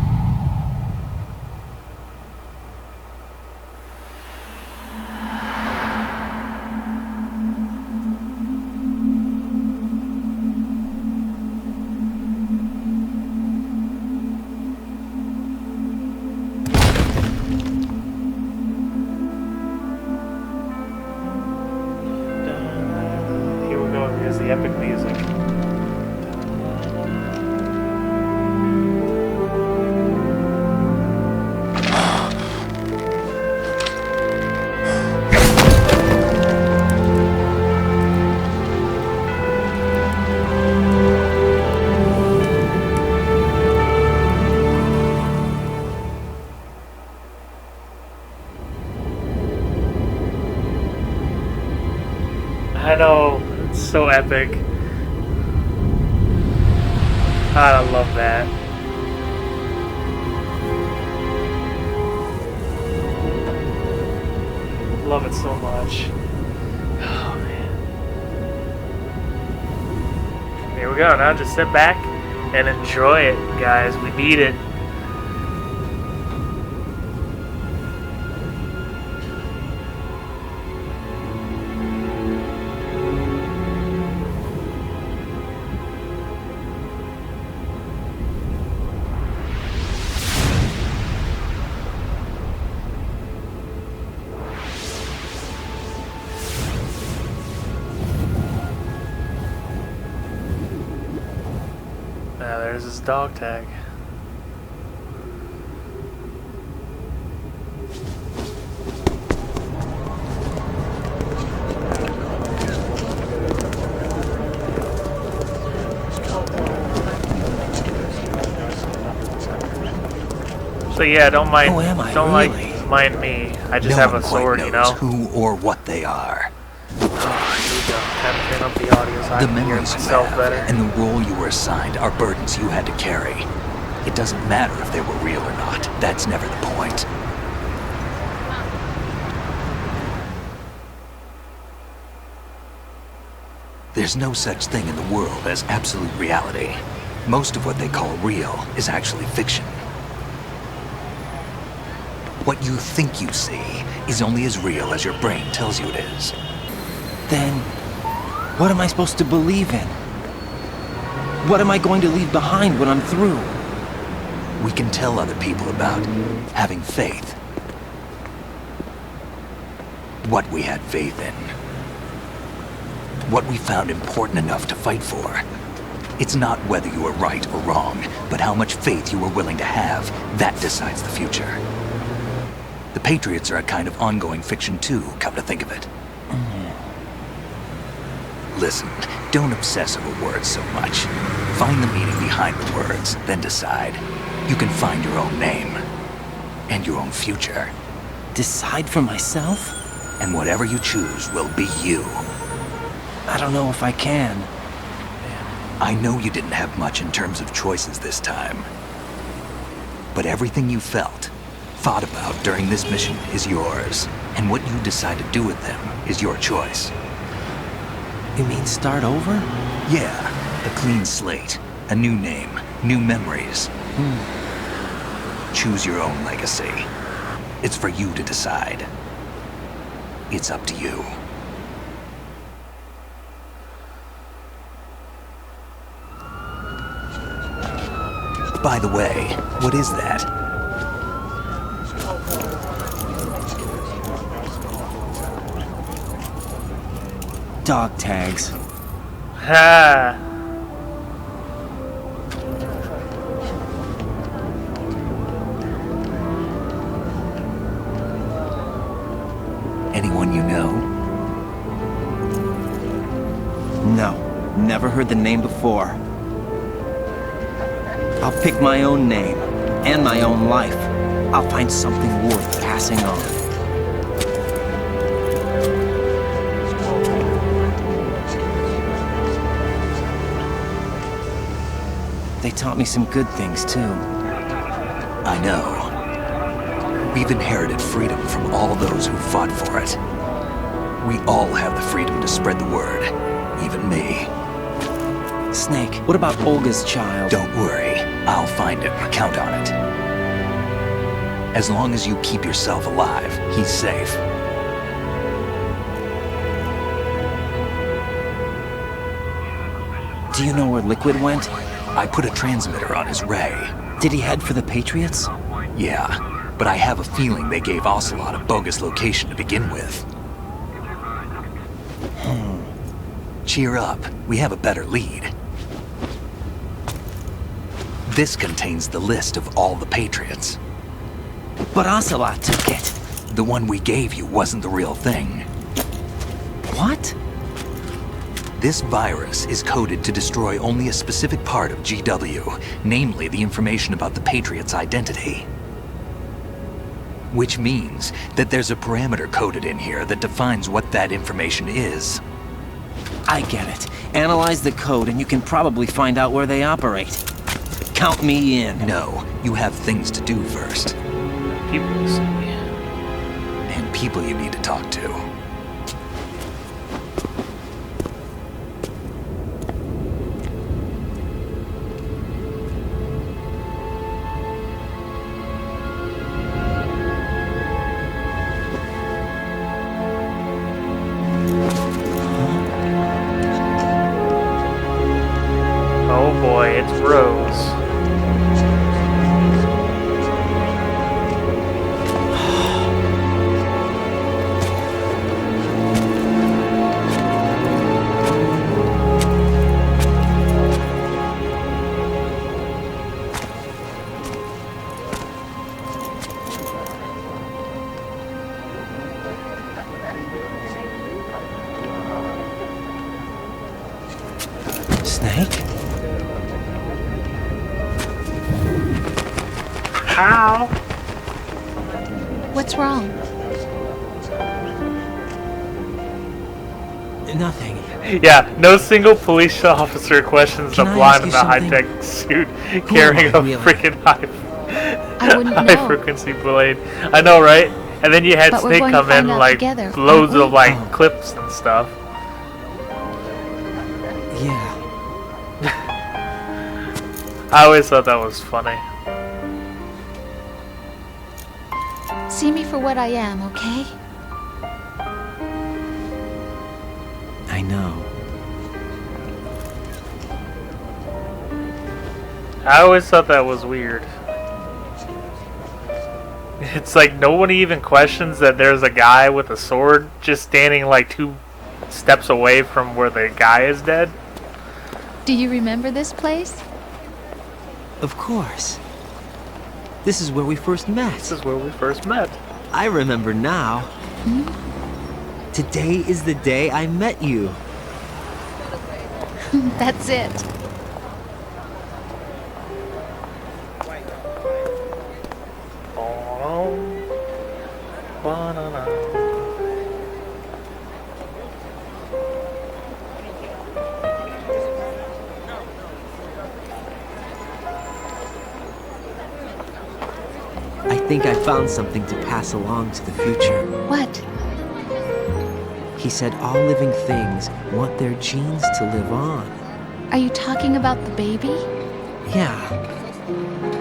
epic. I love that. Love it so much. Oh man. Here we go. Now just sit back and enjoy it, guys. We need it. There's his dog tag. So yeah, don't mind. Don't mind me. I just have a sword, you know. Who or what they are. Turn up the audio so I The can hear memories you myself have better. and the role you were assigned are burdens you had to carry. It doesn't matter if they were real or not. That's never the point. There's no such thing in the world as absolute reality. Most of what they call real is actually fiction. What you think you see is only as real as your brain tells you it is. Then, what am I supposed to believe in? What am I going to leave behind when I'm through? We can tell other people about having faith. What we had faith in. What we found important enough to fight for. It's not whether you were right or wrong, but how much faith you were willing to have. That decides the future. The Patriots are a kind of ongoing fiction too, come to think of it. Listen, don't obsess over words so much. Find the meaning behind the words, then decide. You can find your own name. And your own future. Decide for myself? And whatever you choose will be you. I don't know if I can. I know you didn't have much in terms of choices this time. But everything you felt, thought about during this mission is yours. And what you decide to do with them is your choice. You mean start over? Yeah, a clean slate, a new name, new memories. Choose your own legacy. It's for you to decide. It's up to you. By the way, what is that? Dog tags. Ha! Anyone you know? No, never heard the name before. I'll pick my own name, and my own life. I'll find something worth passing on. They taught me some good things, too. I know. We've inherited freedom from all those who fought for it. We all have the freedom to spread the word, even me. Snake, what about Olga's child? Don't worry, I'll find him. Count on it. As long as you keep yourself alive, he's safe. Do you know where Liquid went? I put a transmitter on his ray. Did he head for the Patriots? Yeah, but I have a feeling they gave Ocelot a bogus location to begin with. Cheer up, we have a better lead. This contains the list of all the Patriots. But Ocelot took it. The one we gave you wasn't the real thing. What? This virus is coded to destroy only a specific part of GW, namely the information about the Patriots' identity. Which means that there's a parameter coded in here that defines what that information is. I get it. Analyze the code and you can probably find out where they operate. Count me in. No, you have things to do first. People. And people you need to talk to. Oh boy, it's Rose. Snake? How? What's wrong? Nothing. Yeah, no single police officer questions the Can I blind in ask a you high-tech suit am carrying I, a really? freaking I wouldn't know. high-frequency blade. I know, right? And then you had But we're Snake going to come in find out like together, loads aren't of we? like clips and stuff. Yeah. I always thought that was funny. See me for what I am, okay? I know. I always thought that was weird. It's like nobody even questions that there's a guy with a sword just standing like 2 steps away from where the guy is dead. Do you remember this place? Of course. This is where we first met. This is where we first met. I remember now. Today is the day I met you. That's it. I think I found something to pass along to the future. What? He said all living things want their genes to live on. Are you talking about the baby? Yeah.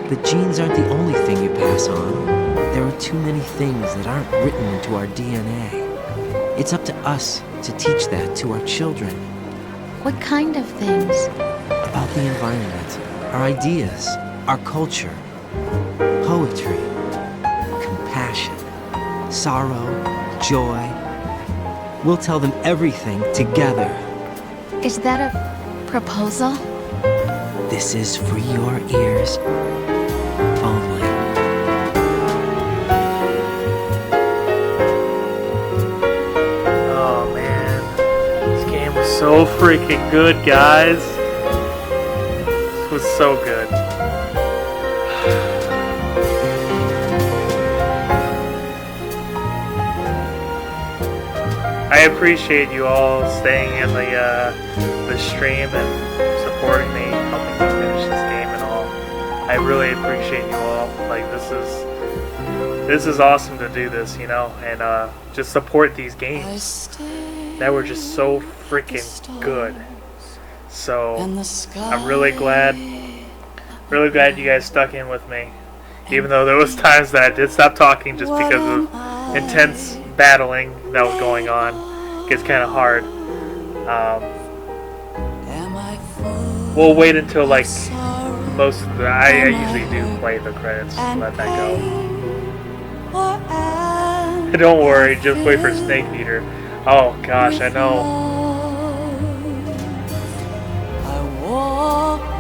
The genes aren't the only thing you pass on. There are too many things that aren't written into our DNA. It's up to us to teach that to our children. What kind of things? About the environment, our ideas, our culture, poetry, compassion, sorrow, joy. We'll tell them everything together. Is that a proposal? This is for your ears only. Oh man, this game was so freaking good, guys. This was so good. I appreciate you all staying in the stream and supporting me, helping me finish this game and all. I really appreciate you all. Like this is awesome to do this, you know, and just support these games that were just so freaking good. So I'm really glad you guys stuck in with me, even though there was times that I did stop talking just because of intense battling that was going on. It gets kind of hard. We'll wait until like most of the. I usually do play the credits, let that go. Don't worry, just wait for Snake Eater. Oh gosh, I know.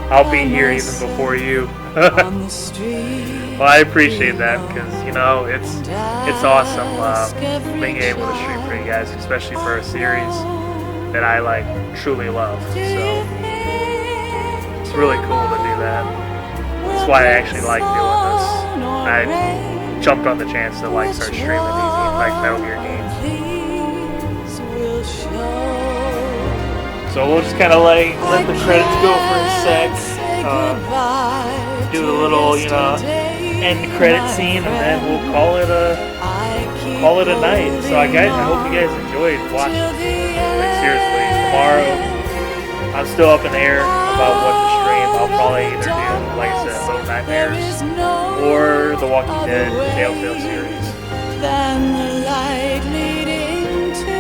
I'll be here even before you. Well, I appreciate that because, you know, it's awesome being able to stream for you guys, especially for a series that I like truly love. So it's really cool to do that. That's why I actually like doing this. I jumped on the chance to like start streaming these like Metal Gear games. So we'll just kind of let the credits go for a sec. Do a little, end credit scene, and then we'll call it a night. So guys, I hope you guys enjoyed watching. Like seriously, tomorrow I'm still up in the air about what to stream. I'll probably either do, like I said, Little Nightmares or the Walking Dead Telltale series. Than the light leading to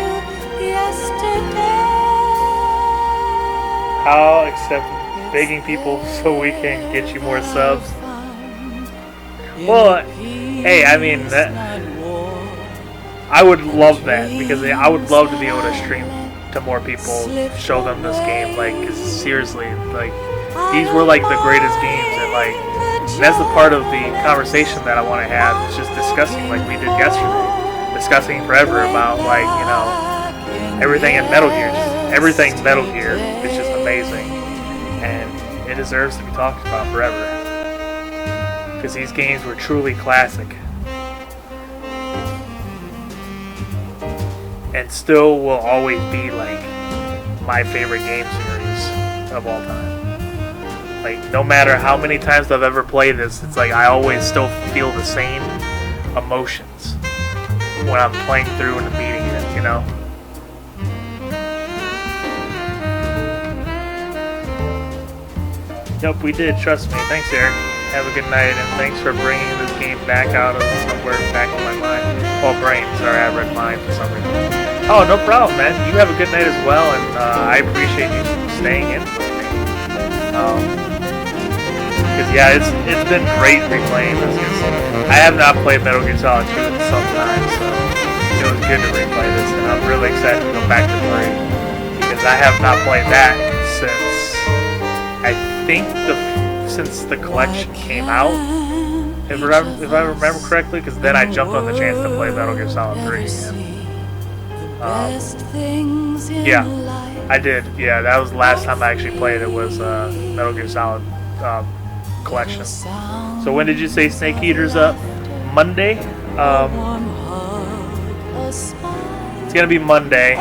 yesterday. How except begging people so we can get you more subs. Well, hey, I mean, I would love that because I would love to be able to stream to more people, show them this game. Like, 'cause seriously, like, these were like the greatest games, and like, that's the part of the conversation that I want to have. It's just discussing, like we did yesterday, discussing forever about like everything in Metal Gear. Everything Metal Gear is just amazing, and it deserves to be talked about forever. Because these games were truly classic. And still will always be like my favorite game series of all time. Like no matter how many times I've ever played this, it's like I always still feel the same emotions when I'm playing through and beating it, Yep, we did. Trust me. Thanks, Eric. Have a good night, and thanks for bringing this game back out of somewhere back on my mind. Well, brain. Sorry, I read mine for some reason. Oh, no problem, man. You have a good night as well, and I appreciate you staying in with me. Because yeah, it's been great replaying this. I have not played Metal Gear Solid 2 in some time, so it was good to replay this, and I'm really excited to go back to 3 because I have not played that since since the collection came out, if I remember correctly, because then I jumped on the chance to play Metal Gear Solid 3 again. Yeah, I did. Yeah, that was the last time I actually played it, was Metal Gear Solid collection. So when did you say Snake Eater's up? Monday? It's going to be Monday.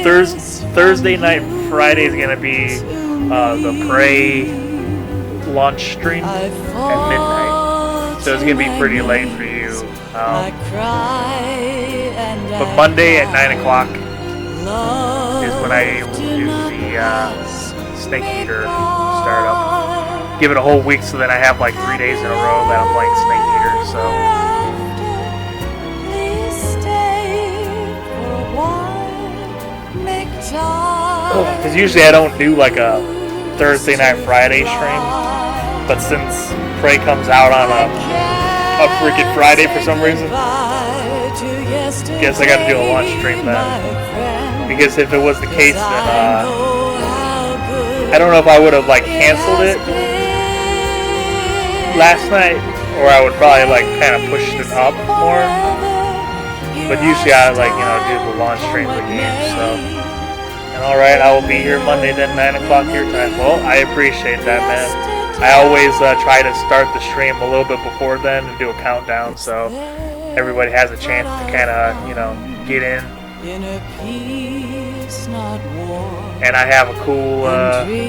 Thursday night, Friday is going to be the Prey launch stream at midnight, so it's gonna be pretty late for you. But Monday at 9 o'clock is when I will do the Snake Eater startup. Give it a whole week, so then I have like 3 days in a row that I'm playing Snake Eater. So, because usually I don't do like a Thursday night, Friday stream, but since Prey comes out on a freaking Friday for some reason, guess I got to do a launch stream then. Because if it was the case, then I don't know if I would have like canceled it last night, or I would probably like kind of pushed it up more. But usually I like do the launch stream of the game. So. Alright, I will be here Monday then, 9 o'clock your time. Well, I appreciate that, man. I always try to start the stream a little bit before then and do a countdown so everybody has a chance to kind of, get in. And I have a cool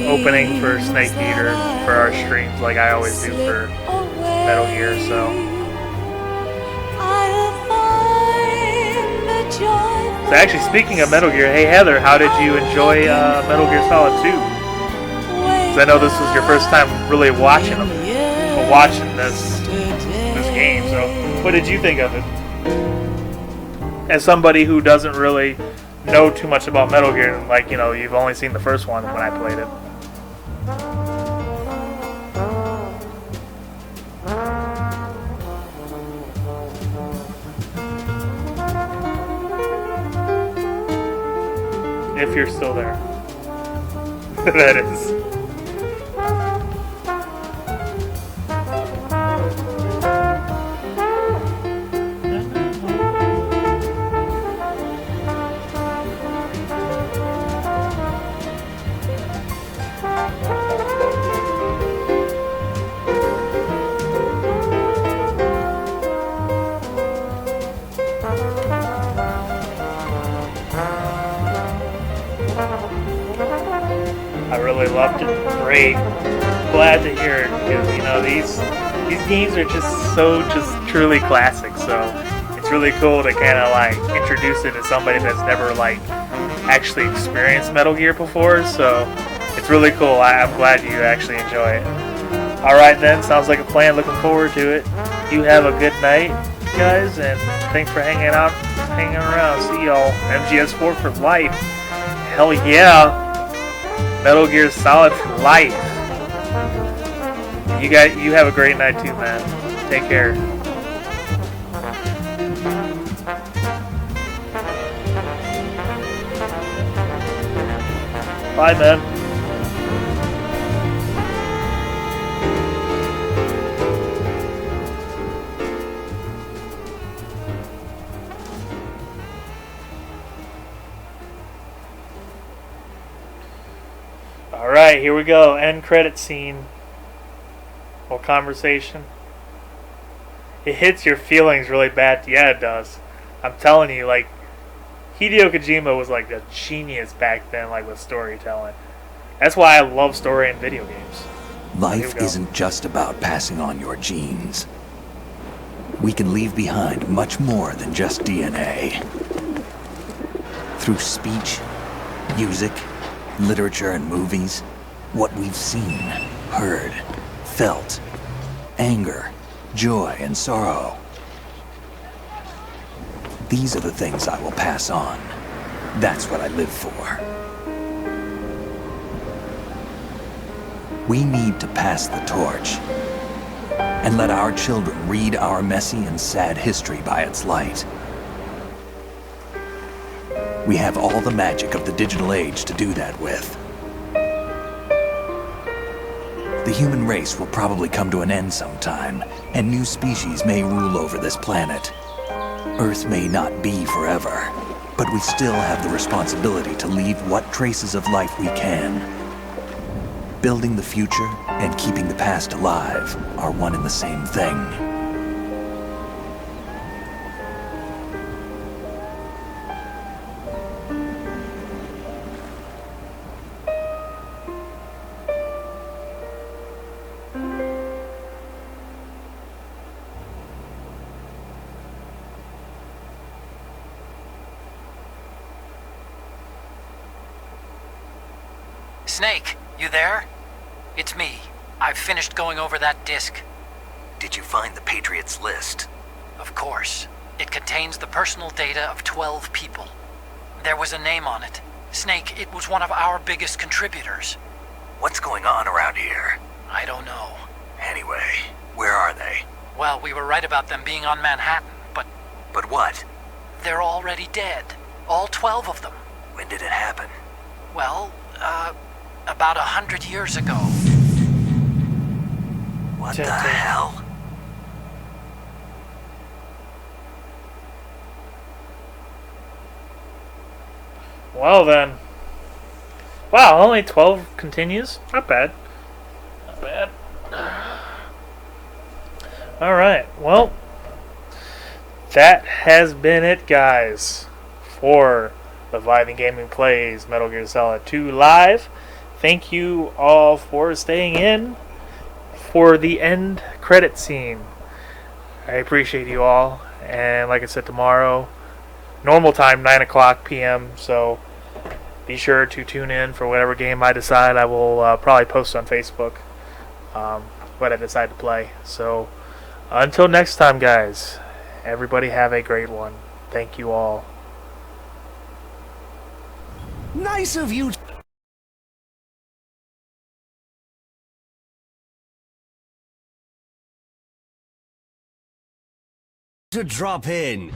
opening for Snake Eater for our streams like I always do for Metal Gear, so. So actually, speaking of Metal Gear, hey Heather, how did you enjoy Metal Gear Solid 2? Because I know this was your first time really watching this game. So, what did you think of it? As somebody who doesn't really know too much about Metal Gear, like you've only seen the first one when I played it. If you're still there. That is. loved it. Great. Glad to hear it because you know these games are just truly classic. So it's really cool to kind of like introduce it to somebody that's never like actually experienced Metal Gear before. So it's really cool. I'm glad you actually enjoy it. All right then, sounds like a plan. Looking forward to it. You have a good night, guys, and thanks for hanging around. See y'all. MGS4 for life. Hell yeah. Metal Gear Solid for life. You have a great night too, man. Take care. Bye, man. Alright, here we go. End credit scene. Or conversation. It hits your feelings really bad. Yeah, it does. I'm telling you, like, Hideo Kojima was like a genius back then, like with storytelling. That's why I love story in video games. Life isn't just about passing on your genes. We can leave behind much more than just DNA. Through speech, music, literature, and movies, what we've seen, heard, felt, anger, joy, and sorrow. These are the things I will pass on. That's what I live for. We need to pass the torch and let our children read our messy and sad history by its light. We have all the magic of the digital age to do that with. The human race will probably come to an end sometime, and new species may rule over this planet. Earth may not be forever, but we still have the responsibility to leave what traces of life we can. Building the future and keeping the past alive are one and the same thing. Snake, you there? It's me. I've finished going over that disc. Did you find the Patriots list? Of course. It contains the personal data of 12 people. There was a name on it. Snake, it was one of our biggest contributors. What's going on around here? I don't know. Anyway, where are they? Well, we were right about them being on Manhattan, but... But what? They're already dead. All 12 of them. When did it happen? Well, about 100 years ago. What the hell? Well then. Wow, only 12 continues? Not bad. Not bad. Alright, well. That has been it, guys. For Leviathan Gaming Plays Metal Gear Solid 2 Live. Thank you all for staying in for the end credit scene. I appreciate you all. And like I said, tomorrow, normal time, 9 o'clock p.m. So be sure to tune in for whatever game I decide. I will probably post on Facebook what I decide to play. So until next time, guys, everybody have a great one. Thank you all. Nice of you to drop in.